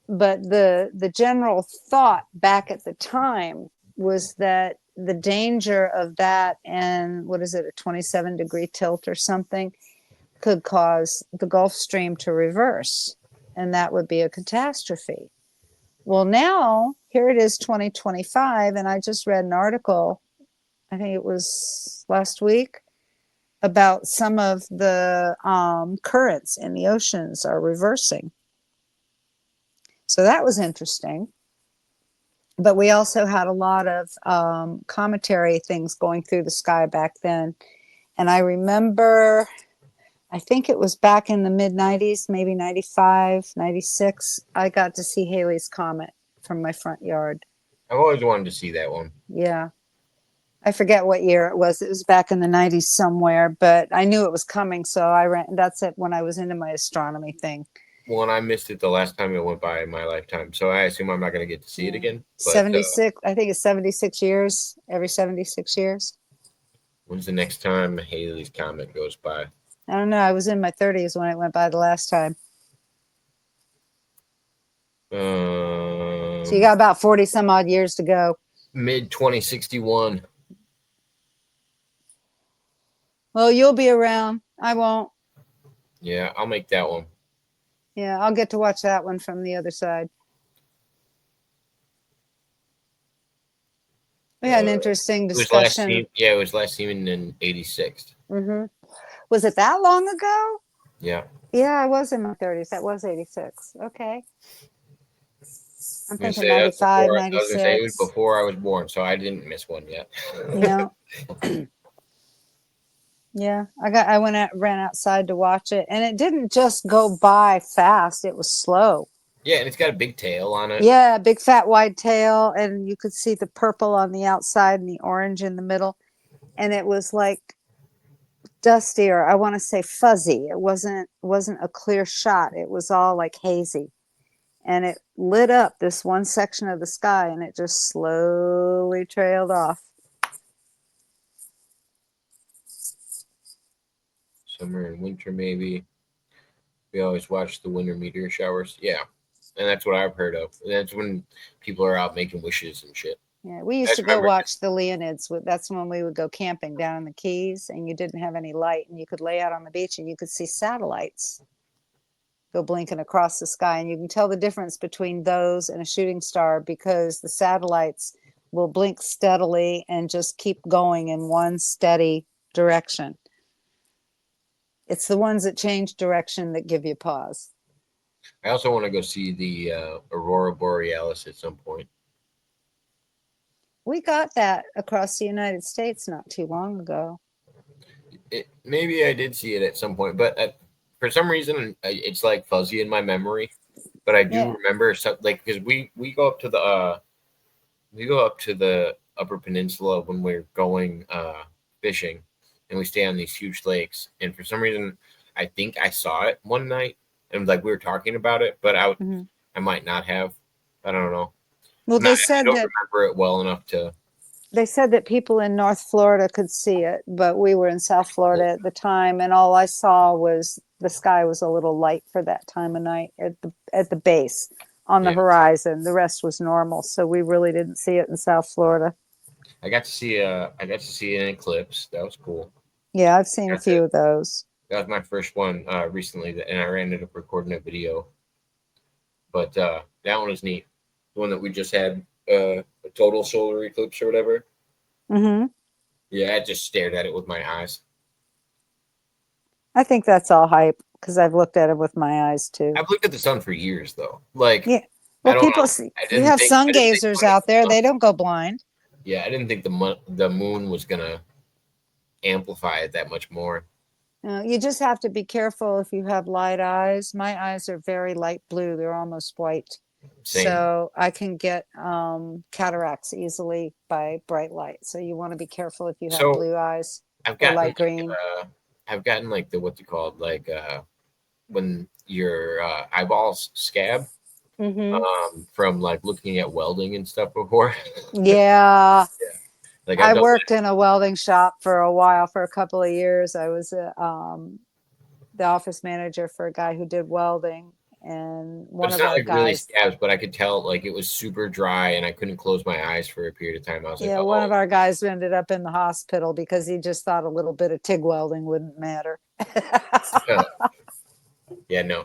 But the general thought back at the time was that the danger of that, and what is it, a 27-degree tilt or something, could cause the Gulf Stream to reverse, and that would be a catastrophe. Well, now here it is 2025, and I just read an article, I think it was last week, about some of the currents in the oceans are reversing. So that was interesting. But we also had a lot of cometary things going through the sky back then. And I remember, I think it was back in the mid-90s, maybe 95, 96, I got to see Halley's Comet from my front yard. I've always wanted to see that one. Yeah. I forget what year it was. It was back in the 90s somewhere, but I knew it was coming. So that's it when I was into my astronomy thing. Well, and I missed it the last time it went by in my lifetime, so I assume I'm not going to get to see it again. But, 76, I think it's 76 years, every 76 years. When's the next time Halley's Comet goes by? I don't know. I was in my 30s when it went by the last time. So you got about 40 some odd years to go. Mid-2061. Well, you'll be around. I won't. Yeah, I'll make that one. Yeah, I'll get to watch that one from the other side. We had an interesting discussion. It was last seen in 86. Mm-hmm. Was it that long ago? Yeah. Yeah, I was in my 30s. That was 86. Okay. I'm I'm gonna thinking say that's 95, before. I was gonna say it was 96. before I was born, so I didn't miss one yet. Yeah. Yeah. I went out, ran outside to watch it, and it didn't just go by fast. It was slow. Yeah, and it's got a big tail on it. Yeah, big fat wide tail, and you could see the purple on the outside and the orange in the middle. And it was like dusty, or I want to say fuzzy. It wasn't a clear shot. It was all like hazy. And it lit up this one section of the sky, and it just slowly trailed off. Summer and winter, maybe. We always watch the winter meteor showers. Yeah, and that's what I've heard of. And that's when people are out making wishes and shit. Yeah, we used I to just go remember. watch the Leonids. That's when we would go camping down in the Keys, and you didn't have any light, and you could lay out on the beach, and you could see satellites go blinking across the sky, and you can tell the difference between those and a shooting star because the satellites will blink steadily and just keep going in one steady direction. It's the ones that change direction that give you pause. I also want to go see the aurora borealis at some point. We got that across the United States not too long ago. Maybe I did see it at some point, but for some reason it's like fuzzy in my memory. But I do Yeah. remember like because we go up to the Upper Peninsula when we're going fishing, and we stay on these huge lakes. And for some reason, I think I saw it one night, and like we were talking about it, but Mm-hmm. I might not have. I don't know. Well, I don't remember it well enough to. they said that people in North Florida could see it, but we were in South Florida at the time, and all I saw was the sky was a little light for that time of night at the base on the Yeah. horizon. The rest was normal, so we really didn't see it in South Florida. I got to see an eclipse. That was cool. Yeah, I've seen a few of those. That was my first one recently, and I ended up recording a video. But that one was neat. The one that we just had, a total solar eclipse or whatever. Mm-hmm. Yeah, I just stared at it with my eyes. I think that's all hype because I've looked at it with my eyes too. I've looked at the sun for years, though. Like, Yeah. I Well, don't people know. see, I you didn't have think. sun I didn't think gazers like, out there. They don't go blind. yeah, I didn't think the moon was gonna amplify it that much more. You just have to be careful if you have light eyes. My eyes are very light blue. They're almost white. Same. So I can get cataracts easily by bright light. So you want to be careful if you have So blue eyes I've or gotten light green. I've gotten like the what's it called, like when your eyeballs scab Mm-hmm. from like looking at welding and stuff before. Yeah. Like I I've done worked in a welding shop for a while, for a couple of years. I was the office manager for a guy who did welding, and but one it's of not our like really guys, scabs, but I could tell like it was super dry and I couldn't close my eyes for a period of time. I was like, yeah, one oh, of our guys ended up in the hospital because he just thought a little bit of TIG welding wouldn't matter. yeah, no.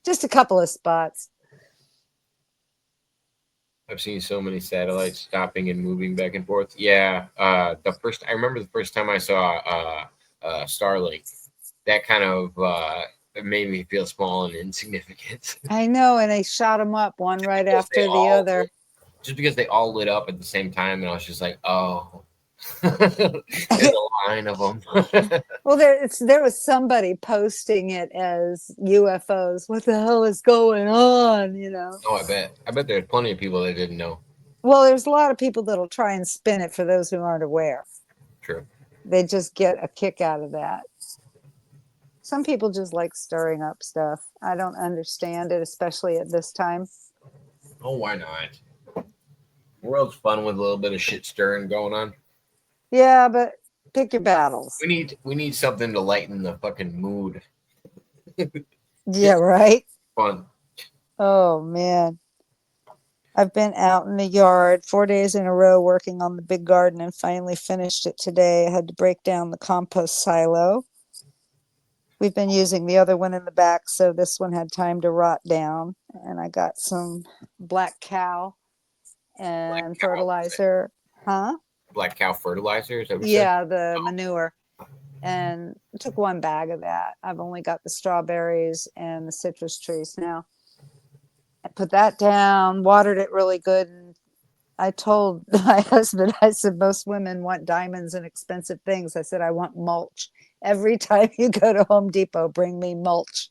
Just a couple of spots. I've seen so many satellites stopping and moving back and forth. Yeah, I remember the first time I saw Starlink. That kind of it made me feel small and insignificant. I know, and they shot them up one right Because they after the all other. just because they all lit up at the same time, and I was just like, oh, there's a line of them. Well, there was somebody posting it as UFOs. What the hell is going on? You know. Oh, I bet there's plenty of people that didn't know. Well, there's a lot of people that'll try and spin it for those who aren't aware. True. They just get a kick out of that. Some people just like stirring up stuff. I don't understand it, especially at this time. Oh, why not? The world's fun with a little bit of shit stirring going on. Yeah, but pick your battles. We need something to lighten the fucking mood. Yeah, right. Fun. Oh man. I've been out in the yard 4 days in a row working on the big garden and finally finished it today. I had to break down the compost silo. We've been using the other one in the back, so this one had time to rot down. And I got some black cow and fertilizer. Huh? Black cow fertilizer, is that what you said? Yeah, the manure. And I took one bag of that. I've only got the strawberries and the citrus trees now. I put that down, watered it really good. And I told my husband, I said, most women want diamonds and expensive things. I said, I want mulch. Every time you go to Home Depot, bring me mulch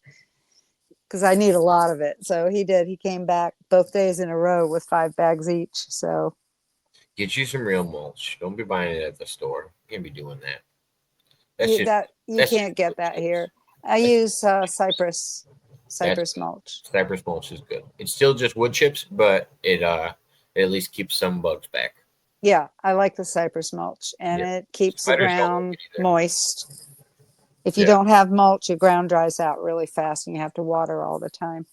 because I need a lot of it. So he did. He came back both days in a row with 5 bags each. So Get you some real mulch. Don't be buying it at the store. You can't be doing that. you That's just can't get wood that chips. here. I use cypress That's good. mulch. Cypress mulch is good. It's still just wood chips, but it at least keeps some bugs back. Yeah, I like the cypress mulch, and Yeah. it keeps the Spiders don't like ground it either. moist. If you Yeah, don't have mulch, your ground dries out really fast, and you have to water all the time.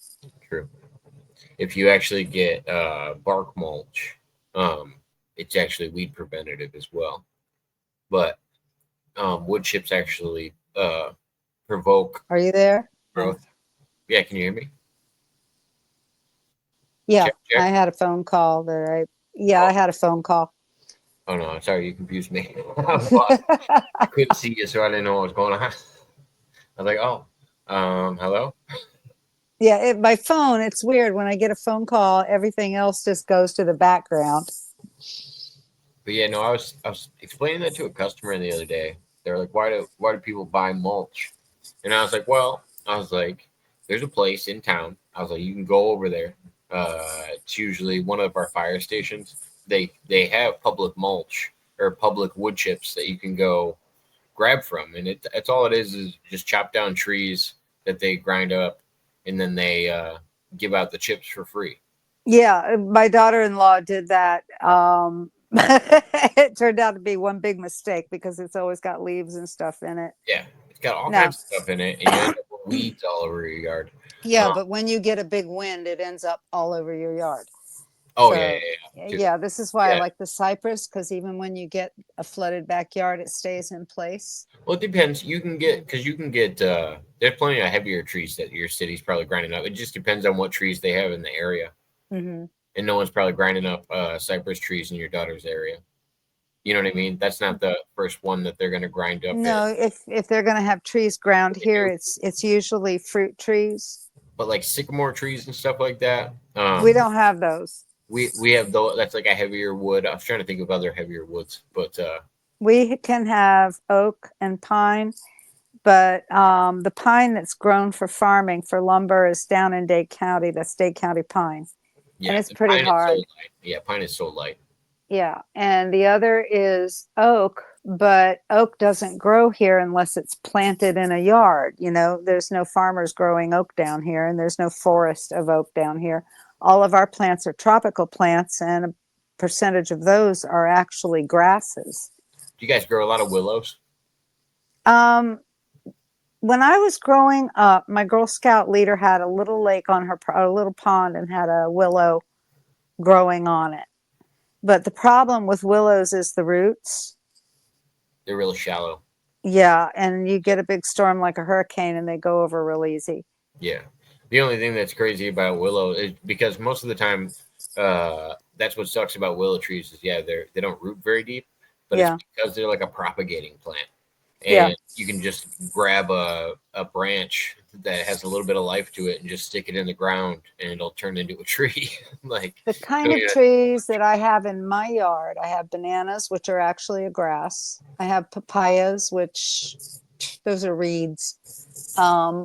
true. If you actually get bark mulch, it's actually weed preventative as well. But wood chips actually provoke Are you there? growth. Yeah, can you hear me? Yeah, Check, I check. had a phone call that Oh, I had a phone call. oh no, sorry, you confused me. I couldn't see you, so I didn't know what was going on. I was like, oh, hello. Yeah, my phone, it's weird. When I get a phone call, everything else just goes to the background. But yeah, no, I was explaining that to a customer the other day. They're like, why do people buy mulch? And I was like, well, I was like, there's a place in town. I was like, you can go over there. It's usually one of our fire stations. They have public mulch or public wood chips that you can go grab from, and it's all it is just chop down trees that they grind up, and then they give out the chips for free. Yeah, my daughter-in-law did that. It turned out to be one big mistake because it's always got leaves and stuff in it. Yeah, it's got all No. kinds of stuff in it, and you end up with weeds all over your yard. Yeah, Um, but when you get a big wind, it ends up all over your yard. oh yeah, So, too. yeah, this is why I Yeah. like the cypress because even when you get a flooded backyard, it stays in place. Well, it depends. You can get because you can get there's plenty of heavier trees that your city's probably grinding up. It just depends on what trees they have in the area, Hmm. and no one's probably grinding up cypress trees in your daughter's area. You know what I mean? That's not the first one that they're going to grind up at. No, if they're going to have trees ground They here, do, it's usually fruit trees. but like sycamore trees and stuff like that. We don't have those. We have though that's like a heavier wood. I was trying to think of other heavier woods, but We can have oak and pine, but the pine that's grown for farming for lumber is down in Dade County. That's Dade County pine, and yeah, it's and pretty pine is so hard. light. Yeah, pine is so light. Yeah, and the other is oak, but oak doesn't grow here unless it's planted in a yard. There's no farmers growing oak down here, and there's no forest of oak down here. All of our plants are tropical plants, and a percentage of those are actually grasses. Do you guys grow a lot of willows? Um, when I was growing up, my Girl Scout leader had a little lake on a little pond, and had a willow growing on it. But the problem with willows is the roots. They're really shallow. Yeah, and you get a big storm like a hurricane and they go over real easy. Yeah. The only thing that's crazy about willow is because most of the time, that's what sucks about willow trees is they don't root very deep, but it's Yeah. because they're like a propagating plant, Yeah. and you can just grab a branch that has a little bit of life to it and just stick it in the ground, and it'll turn into a tree. Like The kind of trees that I have in my yard, I have bananas, which are actually a grass. I have papayas, which those are reeds.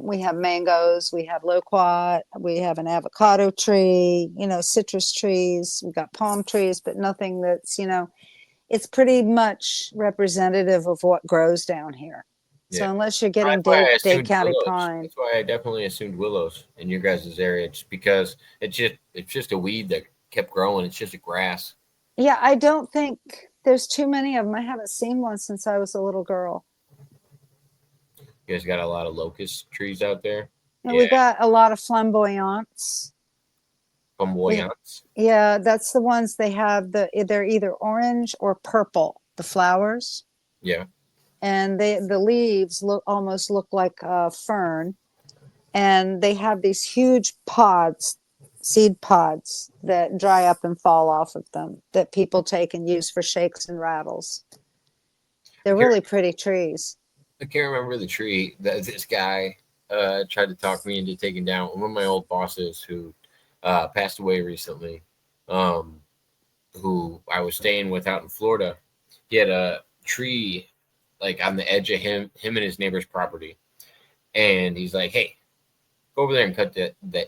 We have mangoes, we have loquat, we have an avocado tree, citrus trees, we've got palm trees, but nothing that's, it's pretty much representative of what grows down here. yeah. So unless you're That's getting why I Dade assumed County willows. pine, That's why I definitely assumed willows in your guys' area, just because it's just a weed that kept growing. It's just a grass. yeah, I don't think there's too many of them. I haven't seen one since I was a little girl. You guys got a lot of locust trees out there. And we Yeah, got a lot of flamboyants. flamboyants. Yeah, that's the ones they have. They're either orange or purple, the flowers, Yeah, and the leaves almost look like a fern, and they have these huge pods, seed pods that dry up and fall off of them that people take and use for shakes and rattles. They're really pretty trees. I can't remember the tree that this guy tried to talk me into taking down. One of my old bosses who passed away recently, who I was staying with out in Florida. He had a tree like on the edge of him and his neighbor's property, and he's like, "Hey, go over there and cut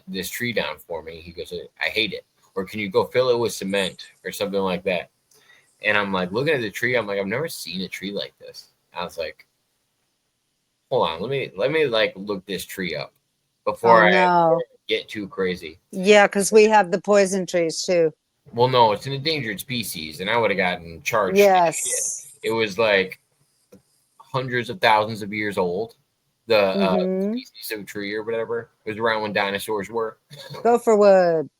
this tree down for me." He goes, "I hate it," or "Can you go fill it with cement or something like that?" And I'm like looking at the tree. I'm like, I've never seen a tree like this. I was like, hold on, let me like look this tree up before I no. get too crazy. Yeah, because we have the poison trees too. Well, no, it's an endangered species, and I would have gotten charged. Yes. It was like hundreds of thousands of years old. The species of tree or whatever. It was around when dinosaurs were. Go for wood.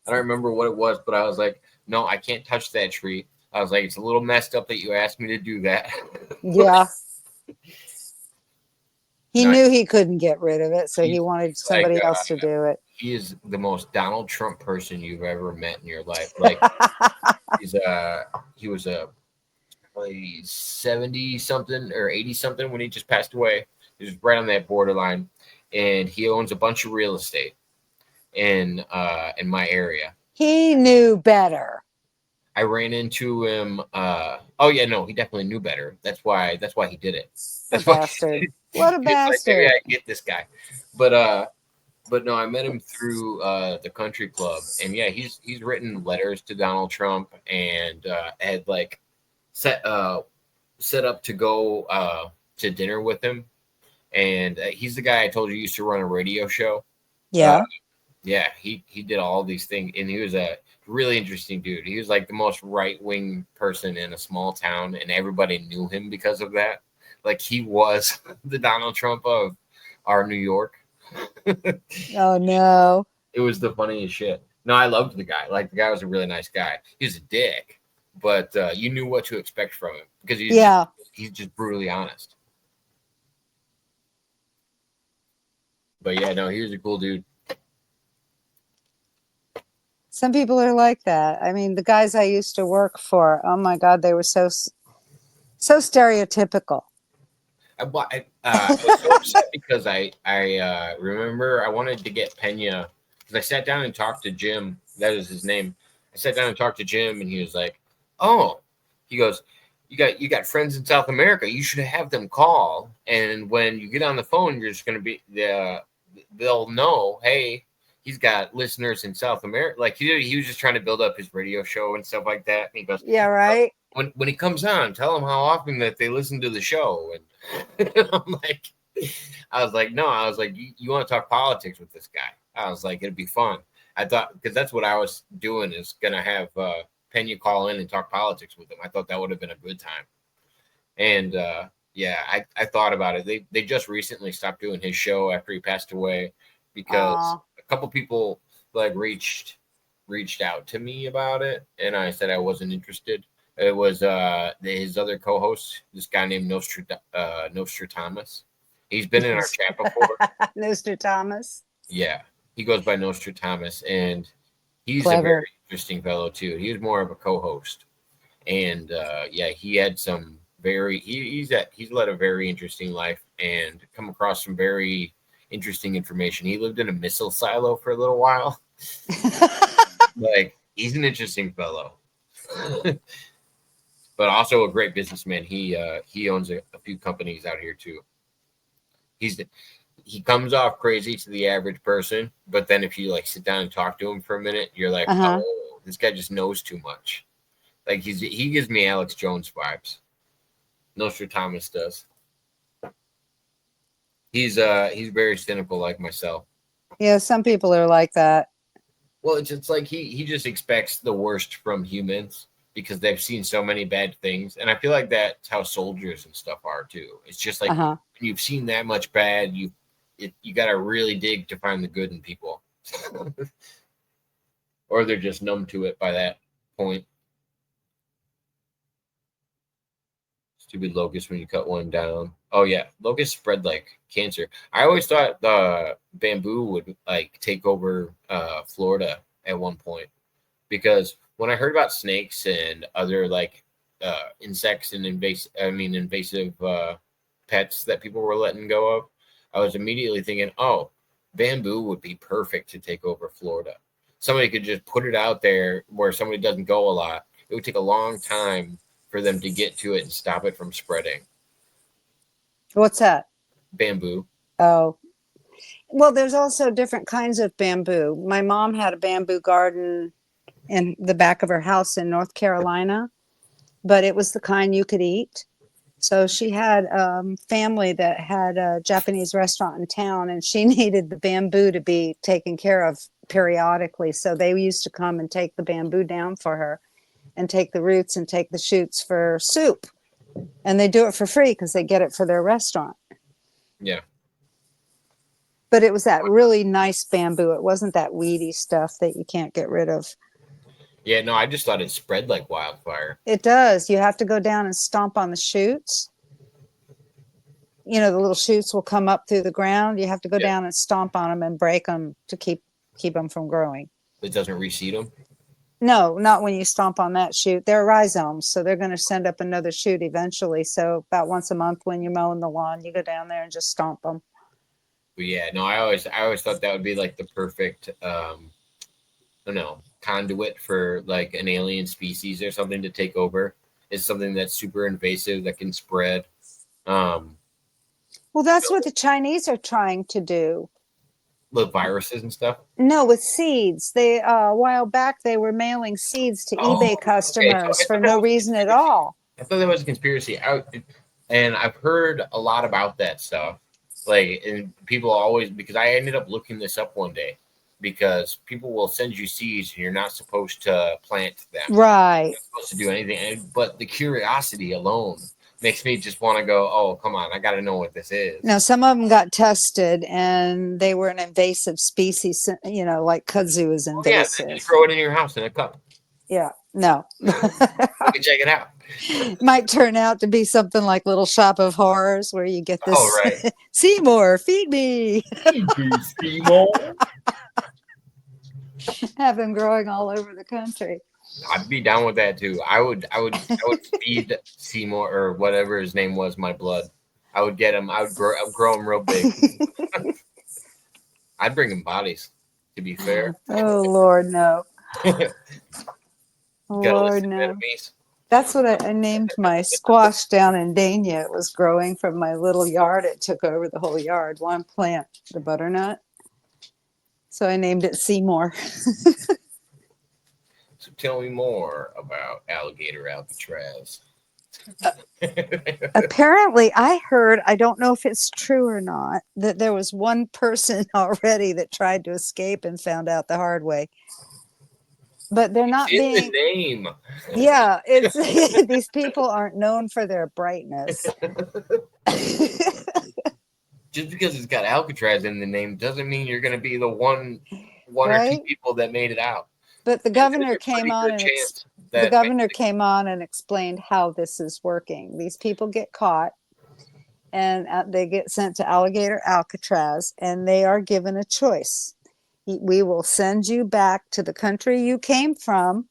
I don't remember what it was, but I was like, no, I can't touch that tree. I was like, it's a little messed up that you asked me to do that. Yeah. He knew he couldn't get rid of it, so he wanted somebody else to do it. He is the most Donald Trump person you've ever met in your life. Like he was a probably 70 something or 80 something when he just passed away. He was right on that borderline, and he owns a bunch of real estate in my area. He knew better. I ran into him. Oh yeah, no, he definitely knew better. That's why he did it. That's a bastard. What a bastard! Like, maybe I get this guy, but no, I met him through the country club, and yeah, he's written letters to Donald Trump and had like set up to go to dinner with him, and he's the guy I told you used to run a radio show. Yeah, yeah, he did all these things, and he was a really interesting dude. He was like the most right-wing person in a small town, and everybody knew him because of that. Like he was the Donald Trump of our New York. Oh no. It was the funniest shit. No, I loved the guy. Like the guy was a really nice guy. He was a dick, but you knew what to expect from him because he's just brutally honest. But yeah, no, he was a cool dude. Some people are like that. I mean, the guys I used to work for, oh my God, they were so stereotypical. I was so upset because I remember I wanted to get Pena because I sat down and talked to Jim. That is his name. I sat down and talked to Jim, and he was like, "Oh," he goes, "You got friends in South America. You should have them call, and when you get on the phone, you're just gonna be they'll know, hey, he's got listeners in South America." Like he was just trying to build up his radio show and stuff like that. And he goes, "Yeah, right." When he comes on, tell him how often that they listen to the show. And I'm like, I was like, no, I was like, you want to talk politics with this guy? I was like, it'd be fun. I thought because that's what I was doing is gonna have Pena call in and talk politics with him. I thought that would have been a good time. And yeah, I thought about it. They just recently stopped doing his show after he passed away because a couple people like reached out to me about it, and I said I wasn't interested. It was his other co-host, this guy named Nostradamus. He's been in our chat before. Nostradamus. Yeah, he goes by Nostradamus, and he's a very interesting fellow too. He was more of a co-host, and yeah, he had some he's led a very interesting life and come across some very interesting information. He lived in a missile silo for a little while. Like he's an interesting fellow. But also a great businessman. He owns a few companies out here too. He comes off crazy to the average person, but then if you like sit down and talk to him for a minute, you're like, oh, this guy just knows too much. Like he gives me Alex Jones vibes. Nostradamus does. He's very cynical like myself. Yeah, some people are like that. Well, it's just like he just expects the worst from humans because they've seen so many bad things. And I feel like that's how soldiers and stuff are too. It's just like when you've seen that much bad, you got to really dig to find the good in people. Or they're just numb to it by that point. Stupid locust when you cut one down. Oh yeah, locusts spread like cancer. I always thought the bamboo would like take over Florida at one point because when I heard about snakes and other like insects and invasive pets that people were letting go of, I was immediately thinking, oh, bamboo would be perfect to take over Florida. somebody could just put it out there where somebody doesn't go a lot, it would take a long time for them to get to it and stop it from spreading. What's that? Bamboo. Oh, well, there's also different kinds of bamboo. My mom had a bamboo garden in the back of her house in North Carolina, but it was the kind you could eat. So she had family that had a Japanese restaurant in town, and she needed the bamboo to be taken care of periodically. So they used to come and take the bamboo down for her and take the roots and take the shoots for soup. And they do it for free because they get it for their restaurant. Yeah. But it was that really nice bamboo. It wasn't that weedy stuff that you can't get rid of. Yeah, no, I just thought it spread like wildfire. It does. You have to go down and stomp on the shoots. You know, the little shoots will come up through the ground. You have to go down and stomp on them and break them to keep them from growing. It doesn't reseed them? No, not when you stomp on that shoot. They're rhizomes, so they're going to send up another shoot eventually. So about once a month when you're mowing the lawn, you go down there and just stomp them. But yeah, no, I always thought that would be like the perfect I don't know, conduit for like an alien species or something to take over. Is something that's super invasive that can spread. Well, that's what the Chinese are trying to do. With viruses and stuff? No, with seeds. They a while back they were mailing seeds to eBay customers for no reason at all. I thought that was a conspiracy. And I've heard a lot about that stuff. Like, and people always, because I ended up looking this up one day, because people will send you seeds and you're not supposed to plant them. Right. You're not supposed to do anything. But the curiosity alone makes me just want to go, oh, come on, I got to know what this is. Now, some of them got tested and they were an invasive species, you know, like kudzu is invasive. Yeah, just grow it in your house in a cup. Yeah, no. You can check it out. Might turn out to be something like Little Shop of Horrors where you get this right. Seymour, feed me. Feed me, Seymour. Have them growing all over the country. I'd be down with that too. I would feed Seymour or whatever his name was my blood. I would get him. I would grow him real big. I'd bring him bodies. To be fair. Oh Lord, no. Lord, no. Enemies. That's what I named my squash down in Dania. It was growing from my little yard. It took over the whole yard. One plant, the butternut. So I named it Seymour. So tell me more about alligator Alcatraz. Apparently, I heard, I don't know if it's true or not, that there was one person already that tried to escape and found out the hard way. But they're not in being. The name. Yeah, it's these people aren't known for their brightness. Just because it's got Alcatraz in the name doesn't mean you're going to be the one or two people that made it out. But the governor came on and explained how this is working. These people get caught and they get sent to Alligator Alcatraz, and they are given a choice. We will send you back to the country you came from,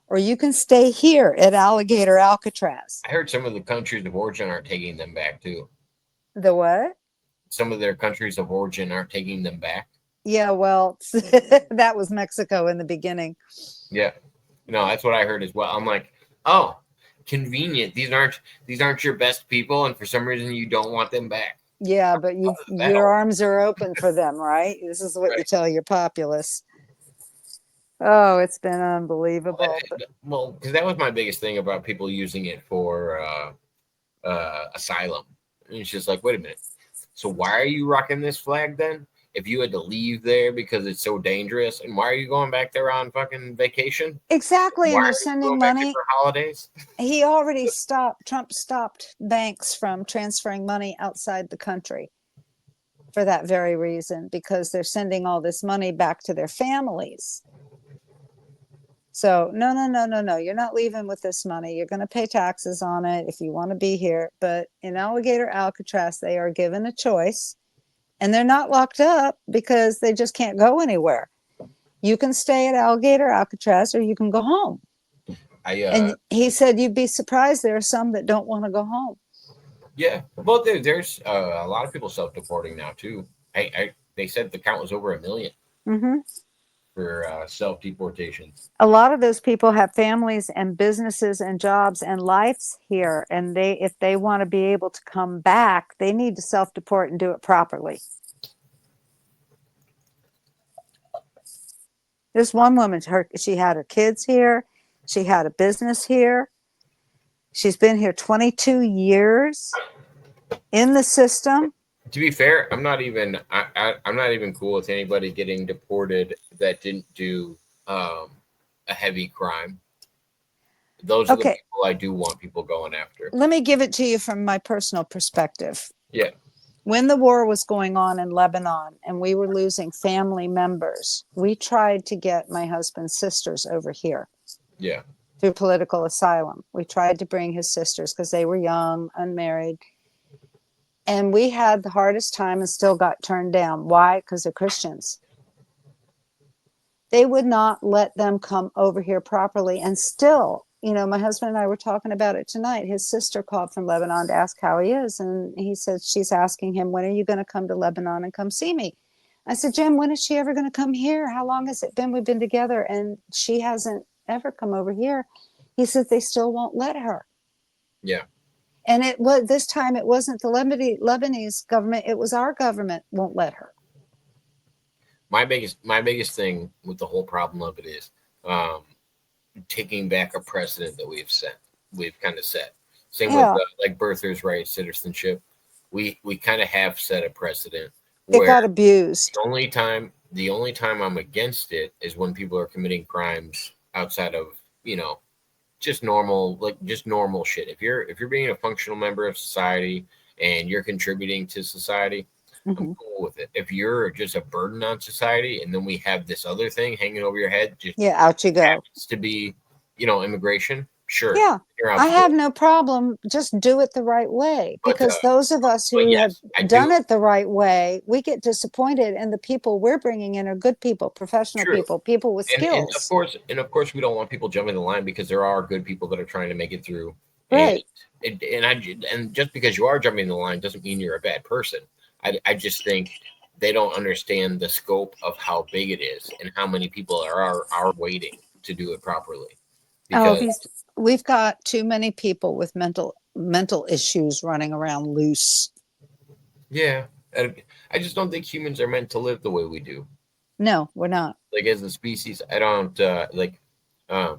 or you can stay here at Alligator Alcatraz. I heard some of the countries of origin aren't taking them back too. The what? Some of their countries of origin aren't taking them back. Yeah, well, that was Mexico in the beginning. Yeah. No, that's what I heard as well. I'm like, oh, convenient. These aren't your best people, and for some reason you don't want them back. Yeah, but your arms are open for them, right? This is what you tell your populace. Oh, it's been unbelievable. Well, because that was my biggest thing about people using it for asylum. And it's just like, wait a minute. So why are you rocking this flag then? If you had to leave there because it's so dangerous, and why are you going back there on fucking vacation? Exactly, and they're sending money for holidays. Trump stopped banks from transferring money outside the country for that very reason, because they're sending all this money back to their families. So no, you're not leaving with this money. You're going to pay taxes on it if you want to be here. But in Alligator Alcatraz, they are given a choice. And they're not locked up because they just can't go anywhere. You can stay at Alligator Alcatraz or you can go home. And he said you'd be surprised there are some that don't want to go home. Yeah. Well, there's a lot of people self-deporting now, too. They said the count was over 1 million. Mm-hmm. for self-deportation. A lot of those people have families and businesses and jobs and lives here, and if they want to be able to come back, they need to self-deport and do it properly. This one woman, she had her kids here, she had a business here, she's been here 22 years in the system. To be fair, I'm not even cool with anybody getting deported that didn't do a heavy crime. Those are the people I do want people going after. Let me give it to you from my personal perspective. Yeah. When the war was going on in Lebanon and we were losing family members, we tried to get my husband's sisters over here. Yeah. Through political asylum. We tried to bring his sisters because they were young, unmarried. And we had the hardest time and still got turned down. Why? Because they're Christians. They would not let them come over here properly. And still, my husband and I were talking about it tonight. His sister called from Lebanon to ask how he is. And he said, she's asking him, when are you going to come to Lebanon and come see me? I said, Jim, when is she ever going to come here? How long has it been we've been together? And she hasn't ever come over here. He said, they still won't let her. Yeah. And it was this time, it wasn't the Lebanese government, it was our government won't let her. My biggest thing with the whole problem of it is taking back a precedent that we've kind of set. Same with like birthers' rights, citizenship. We kind of have set a precedent. It got abused. The only time I'm against it is when people are committing crimes outside of, just normal shit. If you're being a functional member of society and you're contributing to society, I'm cool with it. If you're just a burden on society, and then we have this other thing hanging over your head, out you go. Happens to be, immigration. Sure. Yeah, I have no problem. Just do it the right way, because those of us who have done it the right way, we get disappointed, and the people we're bringing in are good people, professional people with skills. And of course, we don't want people jumping the line, because there are good people that are trying to make it through. Right. And just because you are jumping the line doesn't mean you're a bad person. I just think they don't understand the scope of how big it is and how many people are waiting to do it properly. We've got too many people with mental issues running around loose. Yeah. I just don't think humans are meant to live the way we do. No, we're not. Like, as a species, I don't I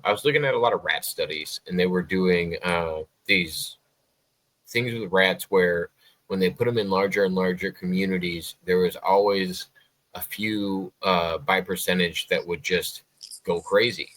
was looking at a lot of rat studies, and they were doing these things with rats where when they put them in larger and larger communities, there was always a few by percentage that would just go crazy.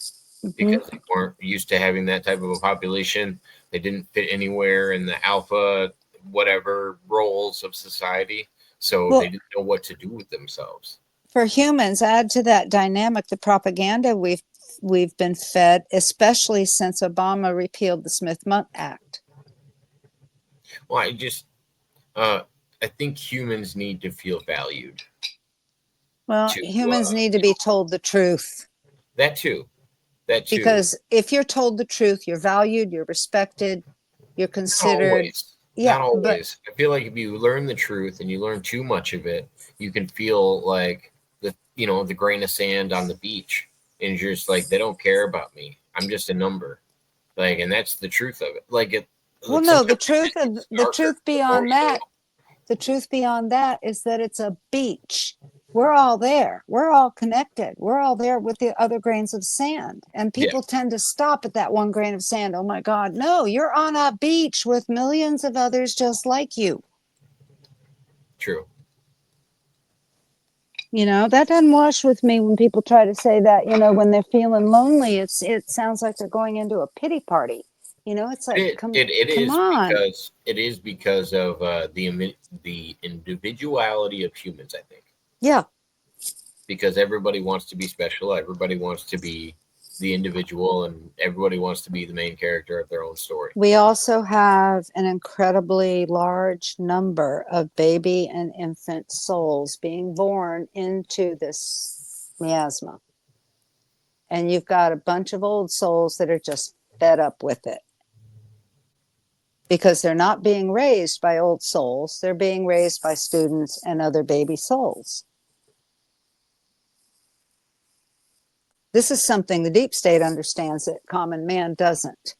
Because they weren't used to having that type of a population. They didn't fit anywhere in the alpha, whatever roles of society. So they didn't know what to do with themselves. For humans, add to that dynamic the propaganda we've been fed, especially since Obama repealed the Smith-Mundt Act. Well, I think humans need to feel valued. Well, humans need to be told the truth. That too. Because if you're told the truth, you're valued, you're respected, you're considered. Not always. I feel like if you learn the truth and you learn too much of it, you can feel like the grain of sand on the beach, and you're just like, they don't care about me. I'm just a number. Like, and that's the truth of it. The truth beyond that is that it's a beach. We're all there. We're all connected. We're all there with the other grains of sand. And people tend to stop at that one grain of sand. Oh my God. No, you're on a beach with millions of others just like you. True. That doesn't wash with me when people try to say that, when they're feeling lonely, it sounds like they're going into a pity party. It's like, come on. It is because of the individuality of humans, I think. Yeah. Because everybody wants to be special. Everybody wants to be the individual, and everybody wants to be the main character of their own story. We also have an incredibly large number of baby and infant souls being born into this miasma. And you've got a bunch of old souls that are just fed up with it. Because they're not being raised by old souls. They're being raised by students and other baby souls. This is something the deep state understands that common man doesn't.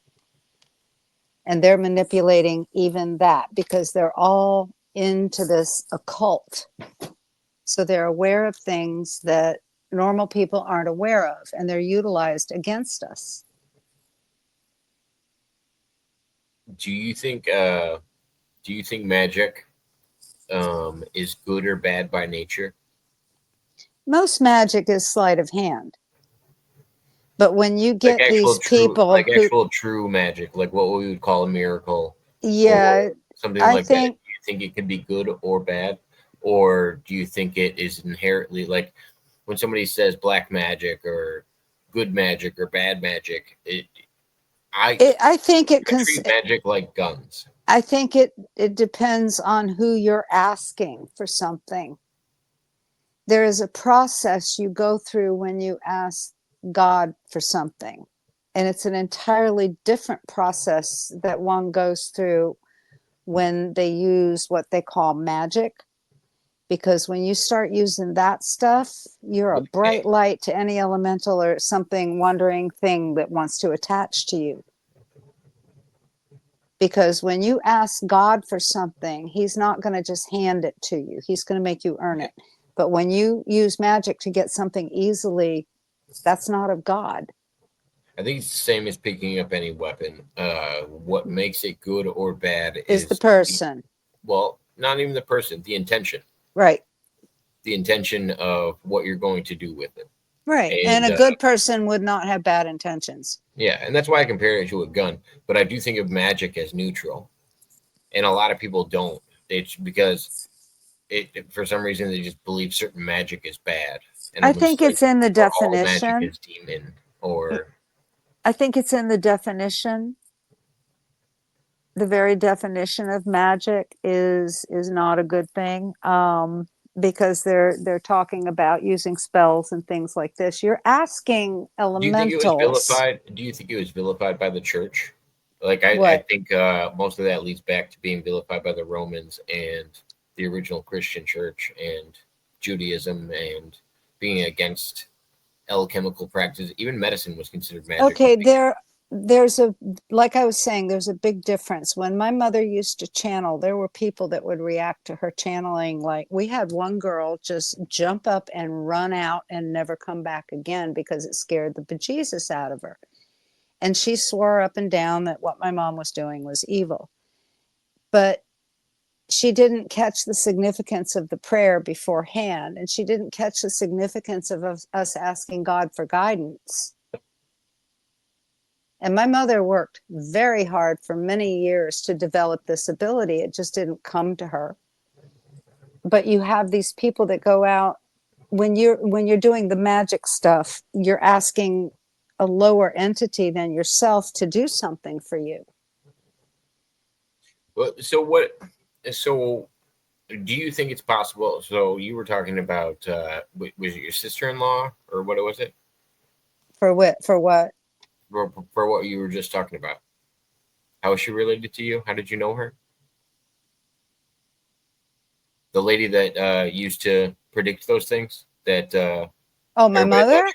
And they're manipulating even that because they're all into this occult. So they're aware of things that normal people aren't aware of, and they're utilized against us. Do you think magic is good or bad by nature? Most magic is sleight of hand. But when you get these people who, actual true magic, like what we would call a miracle, yeah, or something I like think, that, do you think it can be good or bad? Or do you think it is inherently, like when somebody says black magic or good magic or bad magic, I think it I treat magic like guns. I think it depends on who you're asking for something. There is a process you go through when you ask God for something. And it's an entirely different process that one goes through when they use what they call magic. Because when you start using that stuff, you're a bright light to any elemental or something wandering thing that wants to attach to you. Because when you ask God for something, he's not going to just hand it to you. He's going to make you earn it. But when you use magic to get something easily, that's not of God. I think it's the same as picking up any weapon. What makes it good or bad is the person. Well, not even the person, the intention. Right. The intention of what you're going to do with it. Right. And a good person would not have bad intentions. Yeah, and that's why I compare it to a gun. But I do think of magic as neutral. And a lot of people don't. It's because for some reason they just believe certain magic is bad. And I think it's in the definition. All magic is demon, or I think it's in the definition. The very definition of magic is not a good thing. Because they're talking about using spells and things like this. You're asking elementals. Do you think it was vilified? Do you think it was vilified by the church? Like I think most of that leads back to being vilified by the Romans and the original Christian church and Judaism and being against alchemical practices. Even medicine was considered magic. Okay, there's a, like I was saying, there's a big difference. When my mother used to channel, there were people that would react to her channeling. Like we had one girl just jump up and run out and never come back again because it scared the bejesus out of her. And she swore up and down that what my mom was doing was evil. But she didn't catch the significance of the prayer beforehand, and she didn't catch the significance of us asking God for guidance. And my mother worked very hard for many years to develop this ability. It just didn't come to her. But you have these people that go out when you're doing the magic stuff, you're asking a lower entity than yourself to do something for you. Well, so do you think it's possible? So you were talking about was it your sister-in-law or what was it? For what? For what you were just talking about. How is she related to you? How did you know her? The lady that used to predict those things. That my mother.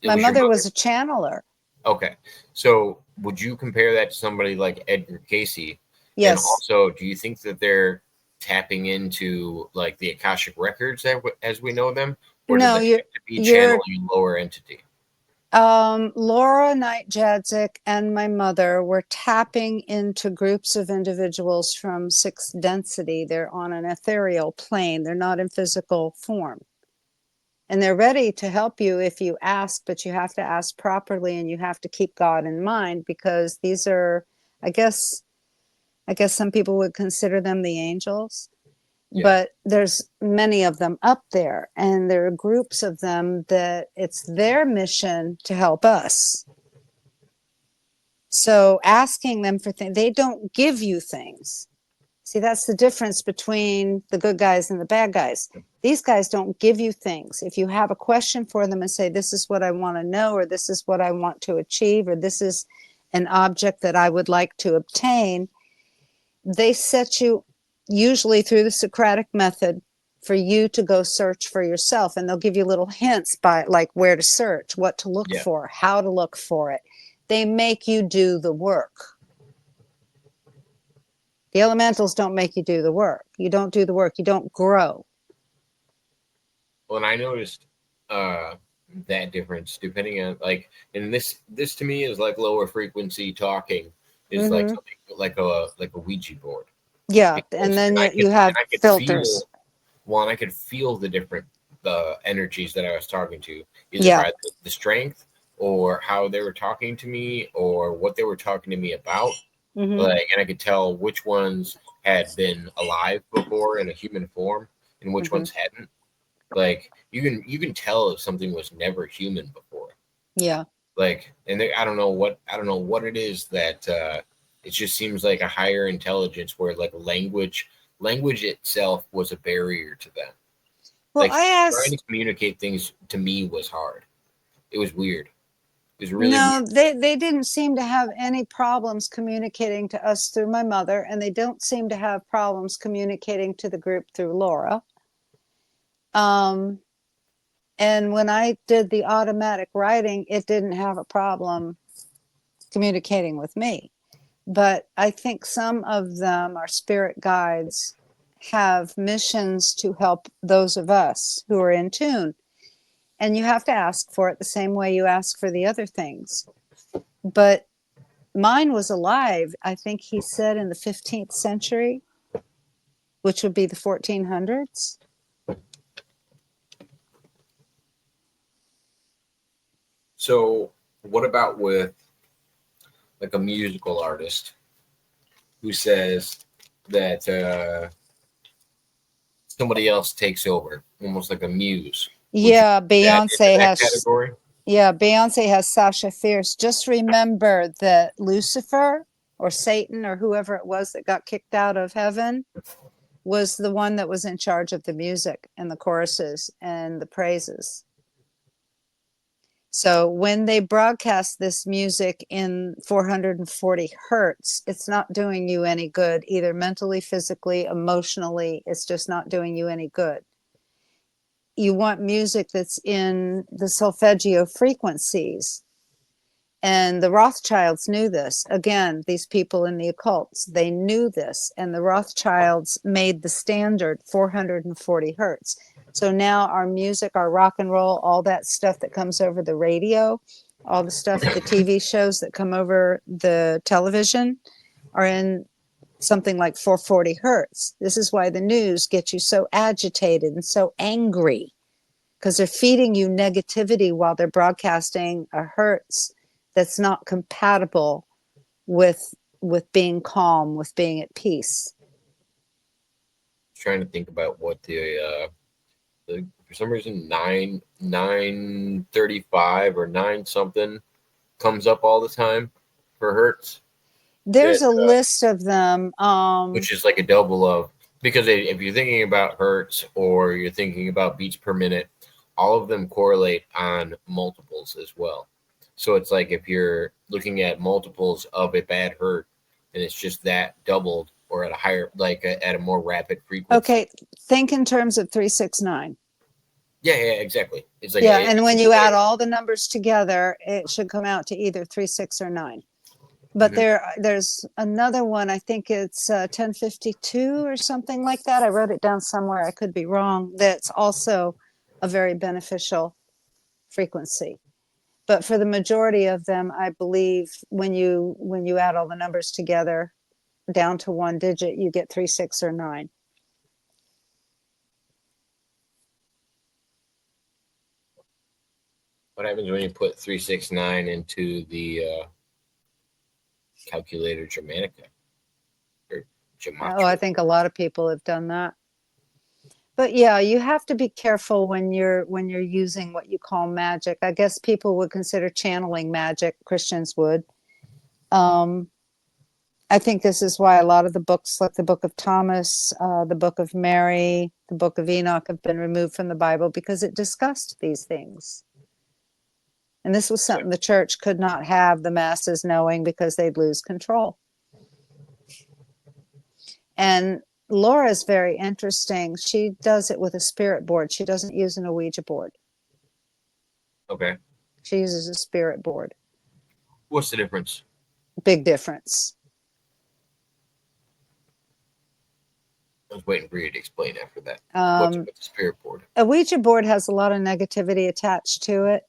My mother was a channeler. Okay, so would you compare that to somebody like Edgar Casey? Yes. And also, do you think that they're tapping into like the Akashic records as we know them, or no, do they have to be channeling a lower entity? Laura Knight Jadzik and my mother were tapping into groups of individuals from sixth density. They're on an ethereal plane. They're not in physical form. And they're ready to help you if you ask, but you have to ask properly and you have to keep God in mind because these are, I guess some people would consider them the angels. Yeah. But there's many of them up there, and there are groups of them that it's their mission to help us. So asking them for things, they don't give you things. See, that's the difference between the good guys and the bad guys. These guys don't give you things. If you have a question for them and say, this is what I want to know, or this is what I want to achieve, or this is an object that I would like to obtain, they set you usually through the Socratic method for you to go search for yourself. And they'll give you little hints by like where to search, what to look for, how to look for it. They make you do the work. The elementals don't make you do the work. You don't do the work. You don't grow. Well, and I noticed that difference depending on like, and this to me is like lower frequency talking is like something like a Ouija board. Yeah, Because, and then you have filters. And I could feel the different energies that I was talking to, either by the strength or how they were talking to me or what they were talking to me about. Like, and I could tell which ones had been alive before in a human form and which ones hadn't. Like you can tell if something was never human before. Yeah. Like, and I don't know what it is that it just seems like a higher intelligence where like language itself was a barrier to them. Well, like I asked, trying to communicate things to me was hard. It was weird. It was really no, weird. they didn't seem to have any problems communicating to us through my mother, and they don't seem to have problems communicating to the group through Laura. And when I did the automatic writing, it didn't have a problem communicating with me. But I think some of them, our spirit guides, have missions to help those of us who are in tune. And you have to ask for it the same way you ask for the other things. But mine was alive, I think he said, in the 15th century, which would be the 1400s. So what about with like a musical artist who says that somebody else takes over, almost like a muse? Yeah, Beyonce has. Category? Yeah, Beyonce has Sasha Fierce. Just remember that Lucifer or Satan or whoever it was that got kicked out of heaven was the one that was in charge of the music and the choruses and the praises. So when they broadcast this music in 440 hertz, it's not doing you any good, either mentally, physically, emotionally. It's just not doing you any good. You want music that's in the solfeggio frequencies. And the Rothschilds knew this. Again, these people in the occults, they knew this. And the Rothschilds made the standard 440 hertz. So now our music, our rock and roll, all that stuff that comes over the radio, all the stuff, the TV shows that come over the television are in something like 440 hertz. This is why the news gets you so agitated and so angry, because they're feeding you negativity while they're broadcasting a hertz that's not compatible with being calm, with being at peace. Trying to think about what the for some reason 935 or 9 something comes up all the time for hertz. There's a list of them, which is like a double of, because if you're thinking about hertz or you're thinking about beats per minute, all of them correlate on multiples as well. So it's like if you're looking at multiples of a bad hertz, and it's just that doubled or at a higher, like at a more rapid frequency. Okay, think in terms of 369. Yeah, exactly. It's like and when you add all the numbers together, it should come out to either 3, 6, or 9. But there's another one, I think it's 1052 or something like that. I wrote it down somewhere. I could be wrong. That's also a very beneficial frequency. But for the majority of them, I believe when you add all the numbers together down to one digit, you get 3, 6, or 9. What happens when you put 369 into the calculator Germanica? Or gematria? Oh, I think a lot of people have done that. But yeah, you have to be careful when you're using what you call magic. I guess people would consider channeling magic. Christians would. I think this is why a lot of the books, like the Book of Thomas, the Book of Mary, the Book of Enoch, have been removed from the Bible, because it discussed these things. And this was something the church could not have the masses knowing, because they'd lose control. And Laura's very interesting. She does it with a spirit board. She doesn't use an Ouija board. Okay. She uses a spirit board. What's the difference? Big difference. I was waiting for you to explain after that. What's with the spirit board? A Ouija board has a lot of negativity attached to it.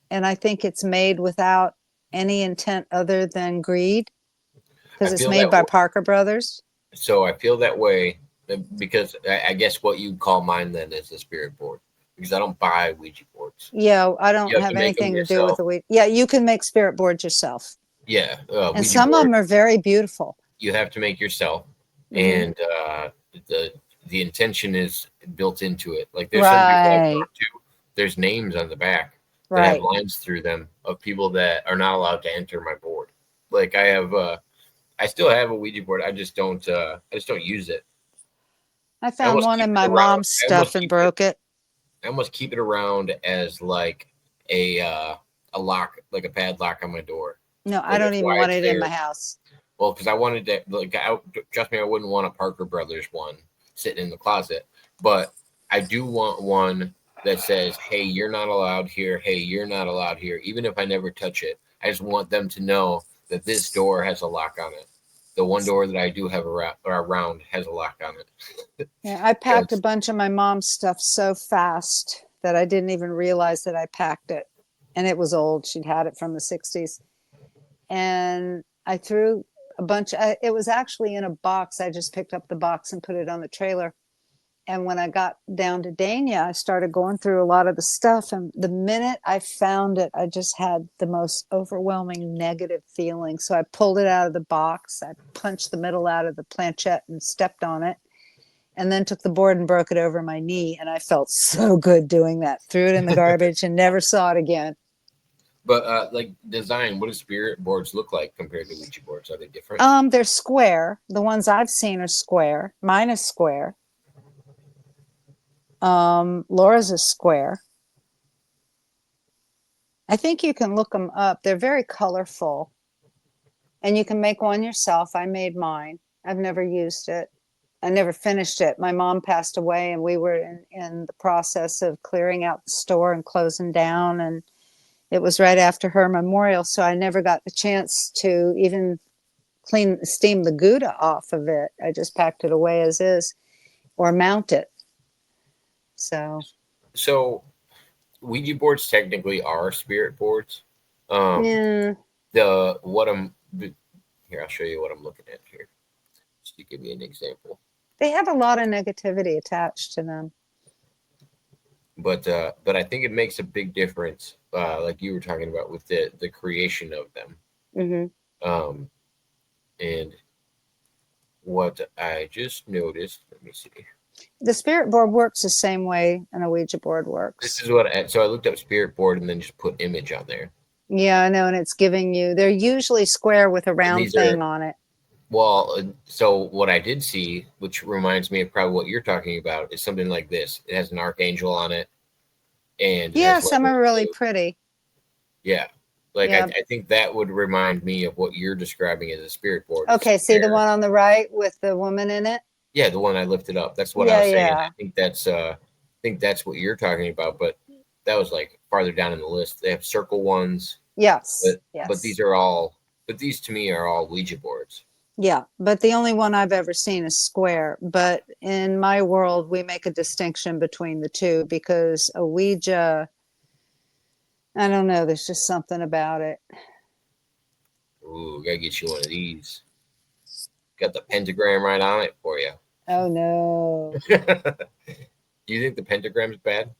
And I think it's made without any intent other than greed. Because it's made by Parker Brothers. So I feel that way because I guess what you call mine then is the spirit board. Because I don't buy Ouija boards. Yeah, I don't have anything to do with the Ouija. Yeah, you can make spirit boards yourself. Yeah. And some of them are very beautiful. You have to make yourself. And the intention is built into it. Like there's some people I've talked to, there's names on the back that have lines through them of people that are not allowed to enter my board. Like I still have a Ouija board. I just don't use it. I found one in my mom's stuff and broke it. I almost keep it around as like a lock, like a padlock on my door. No, I don't even want it in my house. Well, because I wanted to, like, trust me, I wouldn't want a Parker Brothers one sitting in the closet, but I do want one that says, "Hey, you're not allowed here. Hey, you're not allowed here." Even if I never touch it, I just want them to know that this door has a lock on it. The one door that I do have around has a lock on it. Yeah, I packed a bunch of my mom's stuff so fast that I didn't even realize that I packed it, and it was old. She'd had it from the 60s, and I threw a bunch. It was actually in a box. I just picked up the box and put it on the trailer. And when I got down to Dania, I started going through a lot of the stuff. And the minute I found it, I just had the most overwhelming negative feeling. So I pulled it out of the box. I punched the middle out of the planchette and stepped on it. And then took the board and broke it over my knee. And I felt so good doing that. Threw it in the garbage and never saw it again. But like design, what do spirit boards look like compared to Ouija boards? Are they different? They're square. The ones I've seen are square. Mine is square. Laura's is square. I think you can look them up. They're very colorful. And you can make one yourself. I made mine. I've never used it. I never finished it. My mom passed away and we were in the process of clearing out the store and closing down, and it was right after her memorial, so I never got the chance to even steam the Gouda off of it. I just packed it away as is or mount it. So Ouija boards technically are spirit boards. Yeah. Here, I'll show you what I'm looking at here. Just to give you an example. They have a lot of negativity attached to them. But I think it makes a big difference, like you were talking about with the creation of them. Mm-hmm. And what I just noticed, let me see. The spirit board works the same way an Ouija board works. This is so I looked up spirit board and then just put image on there. Yeah, I know, and it's giving you, they're usually square with a round thing on it. Well, so what I did see, which reminds me of probably what you're talking about, is something like this. It has an archangel on it. And yeah, some are really pretty. Yeah. I think that would remind me of what you're describing as a spirit board. Okay, see the one on the right with the woman in it? Yeah, the one I lifted up. That's what I was saying. Yeah. I think that's what you're talking about, but that was like farther down in the list. They have circle ones. Yes. But these to me are all Ouija boards. Yeah, but the only one I've ever seen is square. But in my world, we make a distinction between the two because a Ouija, I don't know, there's just something about it. Ooh, gotta get you one of these. Got the pentagram right on it for you. Oh, no. Do you think the pentagram's bad?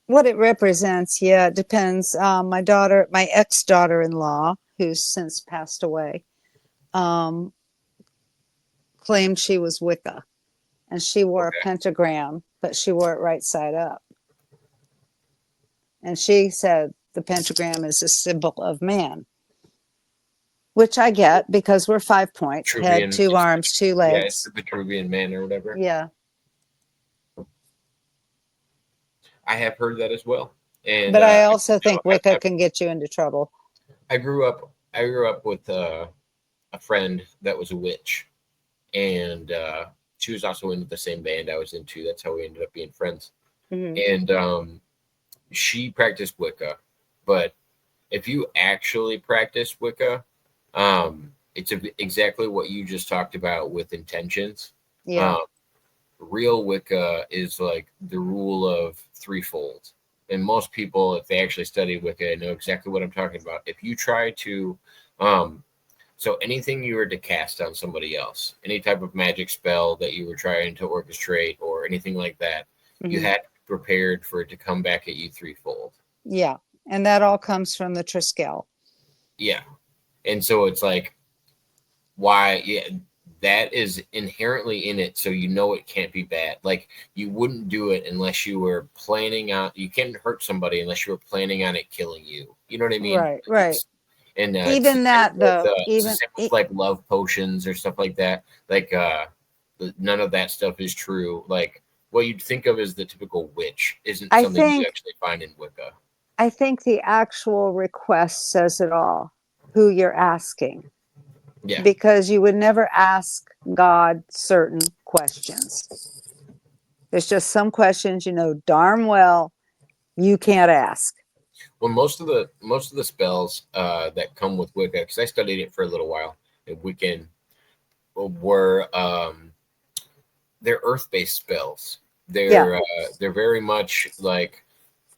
What it represents, yeah, it depends. My ex-daughter-in-law, who's since passed away, claimed she was Wicca, and she wore a pentagram, but she wore it right side up. And she said the pentagram is a symbol of man, which I get because we're 5 points, head, 2 arms, 2 legs. Yeah, it's the Vitruvian man or whatever. Yeah. I have heard that as well. But I also think Wicca can get you into trouble. I grew up with a friend that was a witch, and she was also into the same band I was into. That's how we ended up being friends. Mm-hmm. And she practiced Wicca, but if you actually practice Wicca, it's exactly what you just talked about with intentions. Yeah. Real Wicca is like the rule of threefold. And most people, if they actually study Wicca, know exactly what I'm talking about. If you try to, so anything you were to cast on somebody else, any type of magic spell that you were trying to orchestrate or anything like that, you Mm-hmm. had to be prepared for it to come back at you threefold. Yeah. And that all comes from the Triskel. Yeah. And so it's like, why? Yeah, that is inherently in it. So you know it can't be bad. Like you wouldn't do it unless you were planning on, you can't hurt somebody unless you were planning on it killing you. You know what I mean? Right. Right. And it's the Even same that, with, though, it's the same with like love potions or stuff like that. Like none of that stuff is true. Like what you'd think of as the typical witch isn't I something you think actually find in Wicca. I think the actual request says it all, who you're asking, Yeah. because you would never ask God certain questions. There's just some questions you know darn well you can't ask. Well, most of the spells that come with Wicca, because I studied it for a little while, and Wiccan were they're earth-based spells. Yeah. They're very much like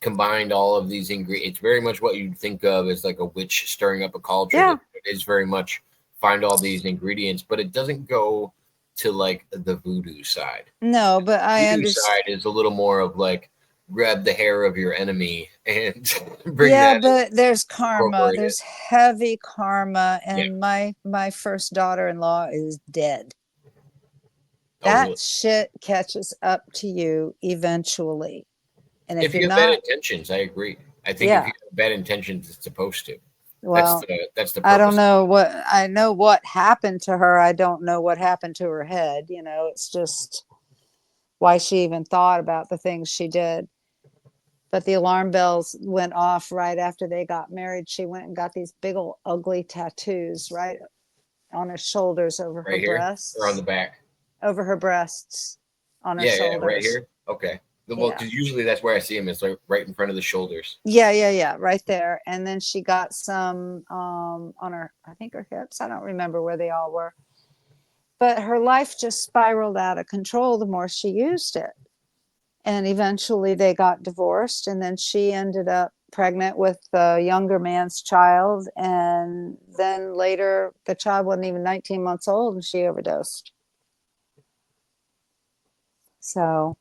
combined all of these ingredients. It's very much what you'd think of as like a witch stirring up a cauldron. Yeah. It is very much find all these ingredients, but it doesn't go to like the voodoo side. No, but I Voodoo understand. side is a little more of like grab the hair of your enemy and bring Yeah, that and but there's karma. incorporate it. There's heavy karma, Yeah. and my first daughter-in-law is dead. Oh, really? That shit catches up to you eventually. And if If you're you have bad not, intentions, I agree. I think if yeah, you have bad intentions, it's supposed to. well, That's the I don't purpose. know what I know what happened to her. I don't know what happened to her head. It's just why she even thought about the things she did. But the alarm bells went off right after they got married. She went and got these big old ugly tattoos right on her shoulders, Right here or on the back. over her breasts, on her Yeah, right shoulders. here. Okay. Well, Yeah. because usually that's where I see them. It's like right in front of the shoulders. Yeah, right there. And then she got some on her, I think her hips. I don't remember where they all were. But her life just spiraled out of control the more she used it. And eventually they got divorced, and then she ended up pregnant with the younger man's child, and then later the child wasn't even 19 months old and she overdosed. So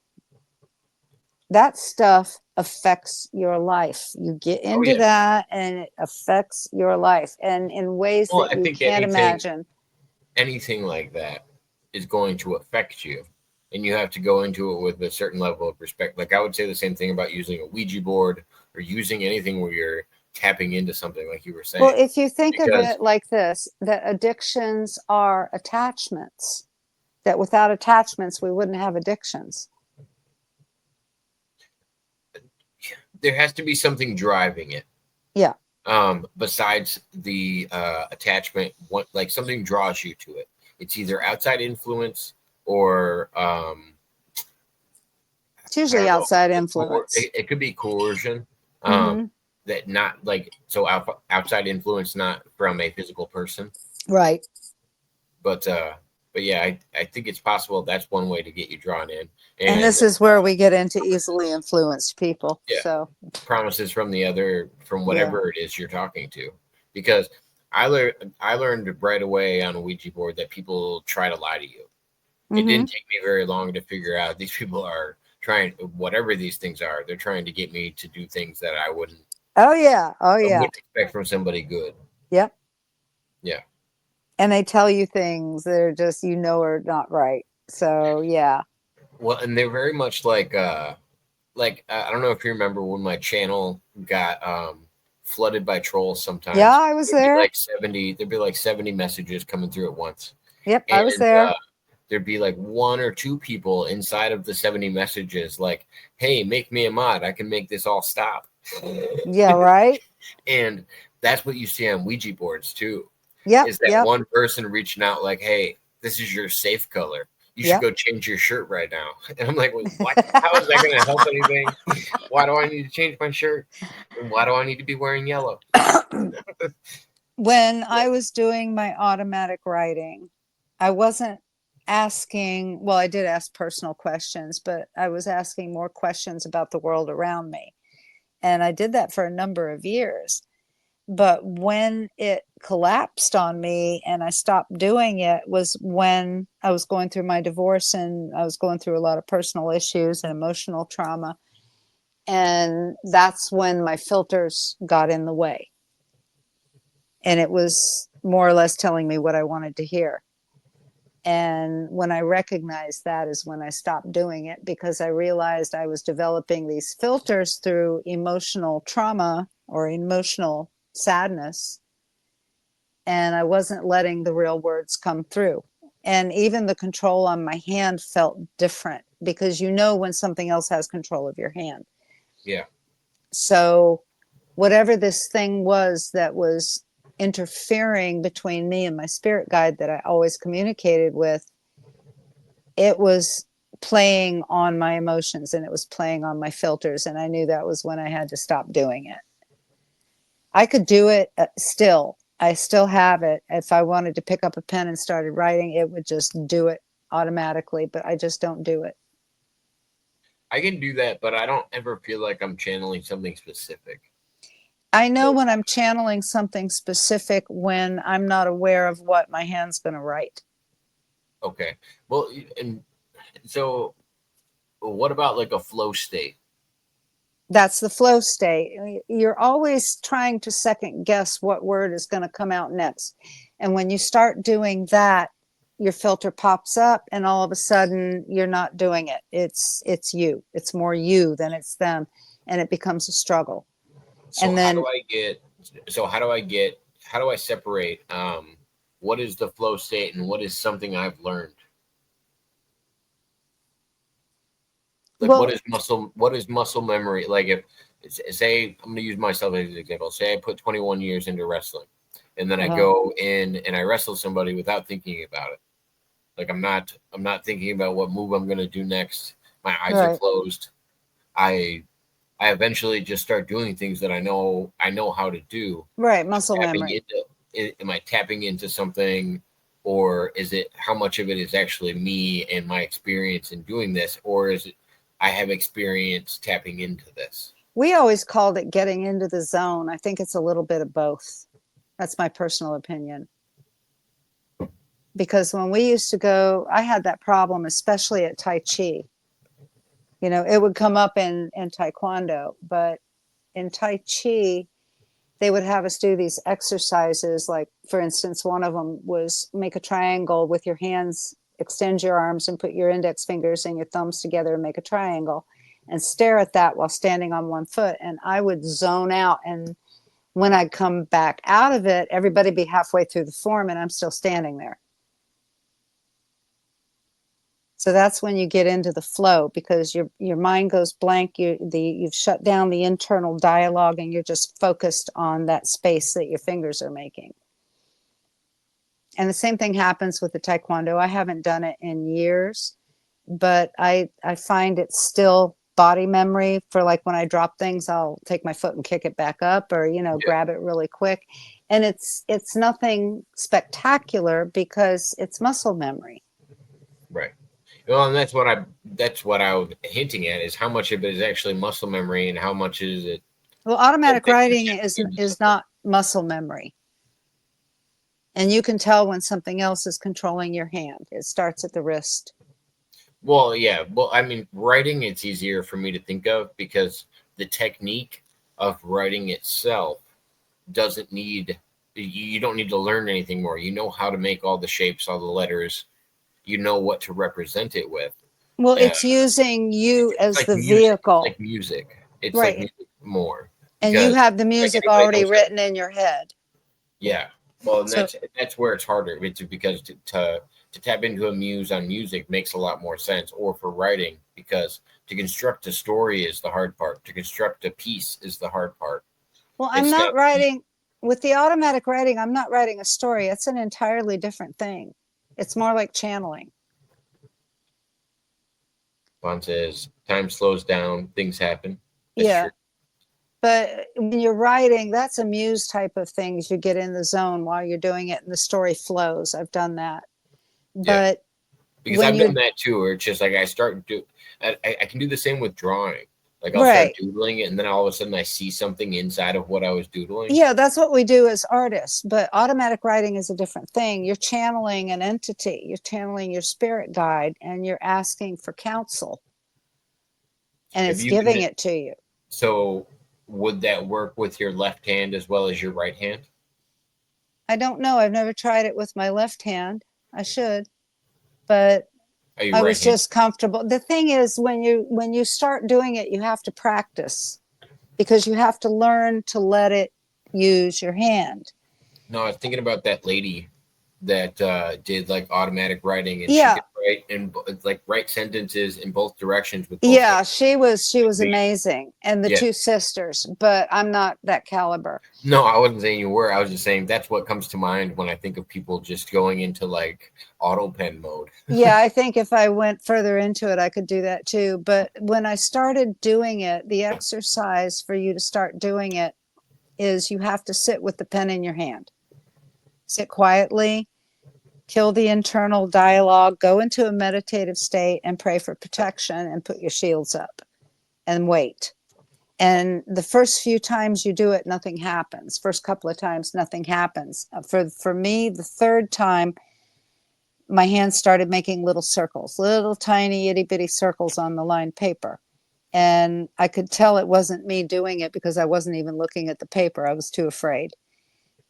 that stuff affects your life. You get Oh into yeah. that and it affects your life, and in ways Well, that I you think can't imagine. anything like that is going to affect you, and you have to go into it with a certain level of respect. Like I would say the same thing about using a Ouija board or using anything where you're tapping into something, like you were Well, saying, if you think of because it like this, that addictions are attachments, that without attachments we wouldn't have addictions. there has to be something driving it. Yeah. Besides the attachment, what like something draws you to it. It's either outside influence or It's I usually don't know. outside influence. It could be coercion. Mm-hmm. That not like so outside influence, not from a physical person, Right. but yeah, I think it's possible that's one way to get you drawn in. And this is where we get into easily influenced people. Yeah, So promises from the other, from yeah. whatever it is you're talking to, because I learned right away on a Ouija board that people try to lie to you. It Mm-hmm. didn't take me very long to figure out these people are trying, whatever these things are, they're trying to get me to do things that I wouldn't Oh yeah. Oh I yeah. wouldn't expect from somebody good. Yep. Yeah. And they tell you things that are just are not right. So yeah. Well, and they're very much like I don't know if you remember when my channel got flooded by trolls sometimes. Yeah, I was there. There'd be like 70 messages coming through at once. Yep, And I was there. There'd be like one or two people inside of the 70 messages like, hey, make me a mod. I can make this all stop. Yeah, right. And that's what you see on Ouija boards too. Yep. Is that one person reaching out like, hey, this is your safe color. You should Yep. go change your shirt right now. And I'm like, well, what? How is that going to help anything? Why do I need to change my shirt? And why do I need to be wearing yellow? When I was doing my automatic writing, I wasn't asking, well, I did ask personal questions, but I was asking more questions about the world around me. And I did that for a number of years. But when it collapsed on me and I stopped doing it was when I was going through my divorce and I was going through a lot of personal issues and emotional trauma. And that's when my filters got in the way. And it was more or less telling me what I wanted to hear. And when I recognized that is when I stopped doing it, because I realized I was developing these filters through emotional trauma or emotional sadness, and I wasn't letting the real words come through. And even the control on my hand felt different, because you know when something else has control of your hand. Yeah. So whatever this thing was that was interfering between me and my spirit guide that I always communicated with, it was playing on my emotions and it was playing on my filters. And I knew that was when I had to stop doing it. I could do it still. I still have it. If I wanted to pick up a pen and started writing, it would just do it automatically, but I just don't do it. I can do that, but I don't ever feel like I'm channeling something specific. I know when I'm channeling something specific when I'm not aware of what my hand's going to write. Okay. Well, and so what about like a flow state? That's the flow state. You're always trying to second guess what word is going to come out next. And when you start doing that, your filter pops up and all of a sudden you're not doing it. It's you. It's more you than it's them. And it becomes a struggle. So And then how do I separate what is the flow state and what is something I've learned? Like well, what is muscle memory? Like if say I'm gonna use myself as an example. Say I put 21 years into wrestling and then I go in and I wrestle somebody without thinking about it. Like I'm not thinking about what move I'm gonna do next. My eyes are closed. I eventually just start doing things that I know how to do. Right, muscle memory. Am I tapping into something, or is it how much of it is actually me and my experience in doing this, or is it I have experience tapping into this? We always called it getting into the zone. I think it's a little bit of both. That's my personal opinion. Because when we used to go, I had that problem, especially at Tai Chi. You know, it would come up in Taekwondo, but in Tai Chi, they would have us do these exercises. Like, for instance, one of them was make a triangle with your hands, extend your arms and put your index fingers and your thumbs together and make a triangle and stare at that while standing on one foot. And I would zone out. And when I'd come back out of it, everybody be halfway through the form and I'm still standing there. So that's when you get into the flow, because your mind goes blank. You've shut down the internal dialogue and you're just focused on that space that your fingers are making. And the same thing happens with the Taekwondo. I haven't done it in years, but I find it's still body memory for, like, when I drop things, I'll take my foot and kick it back up, or, grab it really quick. And it's nothing spectacular because it's muscle memory. Right. Well, and that's what I was hinting at, is how much of it is actually muscle memory and how much is it. Well, automatic writing is not muscle memory. And you can tell when something else is controlling your hand. It starts at the wrist. Well, yeah. Well, I mean, writing, it's easier for me to think of because the technique of writing itself doesn't need, you don't need to learn anything more. You know how to make all the shapes, all the letters. You know what to represent it with. Well, it's using you as the vehicle. It's like music. It's right. like music more. And you have the music already written in your head. Yeah. Well, and that's where it's harder. It's because to tap into a muse on music makes a lot more sense, or for writing, because to construct a story is the hard part. To construct a piece is the hard part. Well, I'm not writing with the automatic writing. I'm not writing a story. It's an entirely different thing. It's more like channeling. Vaughn says, time slows down, things happen. That's Yeah. true. But when you're writing, that's a muse type of things. You get in the zone while you're doing it and the story flows. I've done that. Yeah. But Because when I've done you that too, where it's just like I can do the same with drawing. Like I'll right. start doodling it, and then all of a sudden I see something inside of what I was doodling. Yeah, that's what we do as artists. But automatic writing is a different thing. You're channeling an entity, you're channeling your spirit guide, and you're asking for counsel. And If it's you giving can, it to you. so would that work with your left hand as well as your right hand? I don't know. I've never tried it with my left hand. I should. But Are you I was right-handed? just comfortable. The thing is, when you start doing it, you have to practice because you have to learn to let it use your hand. No, I was thinking about that lady that did like automatic writing, and she Yeah, could write and like write sentences in both directions with both yeah, hands. she was amazing, and the Yeah. two sisters. But I'm not that caliber. No, I wasn't saying you were. I was just saying that's what comes to mind when I think of people just going into like auto pen mode. Yeah, I think if I went further into it, I could do that too. But when I started doing it, the exercise for you to start doing it is you have to sit with the pen in your hand. Sit quietly, kill the internal dialogue, go into a meditative state and pray for protection and put your shields up and wait. And the first few times you do it, nothing happens. First couple of times, nothing happens. For me, the third time, my hands started making little circles, little tiny itty bitty circles on the lined paper. And I could tell it wasn't me doing it because I wasn't even looking at the paper. I was too afraid.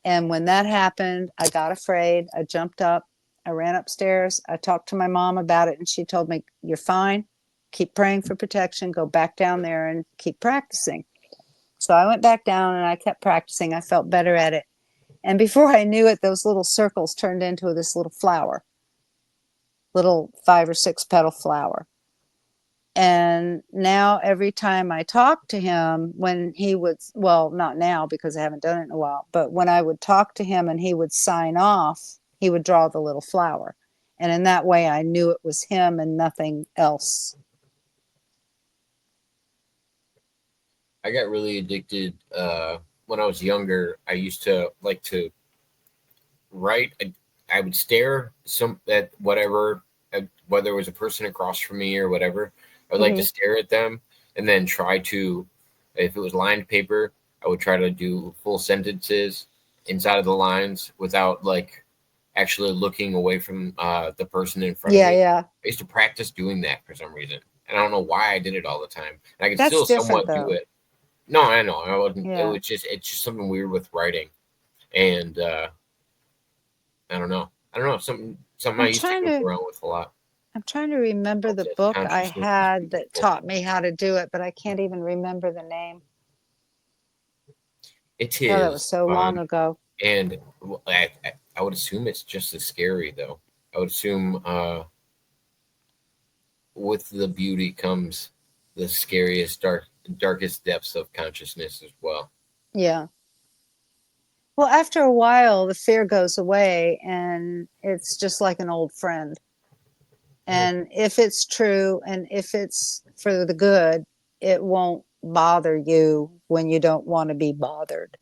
And when that happened, I got afraid. I jumped up. I ran upstairs. I talked to my mom about it, and she told me, "You're fine. Keep praying for protection. Go back down there and keep practicing." So I went back down and I kept practicing. I felt better at it. And before I knew it, those little circles turned into this little flower, little 5 or 6 petal flower. And now every time I talk to him, when he would, well, not now because I haven't done it in a while, but when I would talk to him and he would sign off, he would draw the little flower. And in that way, I knew it was him and nothing else. I got really addicted when I was younger. I used to like to write. I would stare at whatever, whether it was a person across from me or whatever. I would like to stare at them and then try to, if it was lined paper, I would try to do full sentences inside of the lines without like actually looking away from the person in front of me. Yeah. I used to practice doing that for some reason. And I don't know why I did it all the time. And I could That's still different somewhat do though. it. No, I know. I wasn't. Yeah. It's just something weird with writing, and I don't know. Something I used to joke around with a lot. I'm trying to remember the Process book I consciousness had that people. taught me how to do it, but I can't even remember the name. It Oh, that was is so long fun, ago. and I would assume it's just as scary though. I would assume with the beauty comes the scariest, darkest depths of consciousness as well. Yeah. Well, after a while, the fear goes away and it's just like an old friend. And if it's true and if it's for the good, it won't bother you when you don't want to be bothered.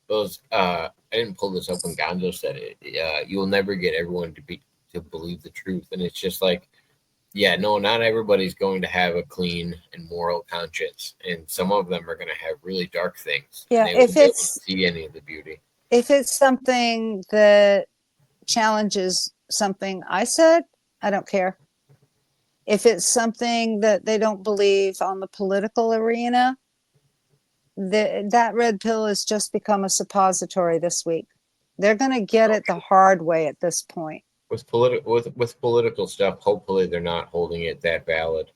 Those I didn't pull this up when Gonzo said it. You will never get everyone to believe the truth, and it's just like, yeah, no, not everybody's going to have a clean and moral conscience, and some of them are going to have really dark things. Yeah, And they won't be able to see any of the beauty. if it's something that challenges something I said, I don't care. If it's something that they don't believe on the political arena, that red pill has just become a suppository this week. They're going to get it the hard way at this point. With political stuff, hopefully they're not holding it that valid.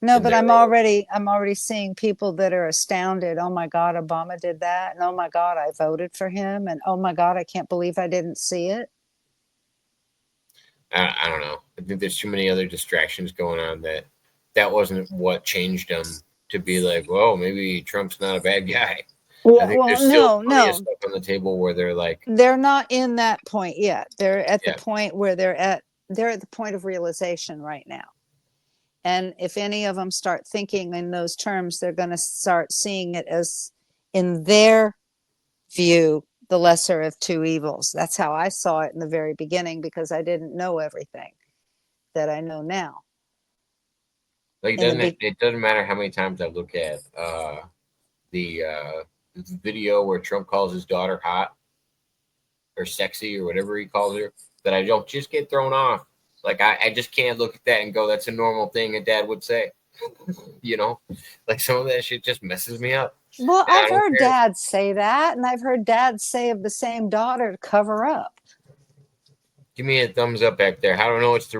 No, but I'm already seeing people that are astounded. Oh my God, Obama did that. And oh my God, I voted for him. And oh my God, I can't believe I didn't see it. I don't know. I think there's too many other distractions going on that wasn't what changed them to be like, well, maybe Trump's not a bad guy. I think there's still plenty of stuff on the table where they're like, they're not in that point yet. They're at the Yeah. point where they're at the point of realization right now. And if any of them start thinking in those terms, they're going to start seeing it as, in their view, the lesser of two evils. That's how I saw it in the very beginning, because I didn't know everything that I know now. like it doesn't matter how many times I look at the video where Trump calls his daughter hot or sexy or whatever he calls her, that I don't just get thrown off. Like I just can't look at that and go, that's a normal thing a dad would say. You know, like some of that shit just messes me up. Well, And I I've don't heard care. dads say that, and I've heard dads say of the same daughter to cover up. Give me a thumbs up back there. I don't know what's the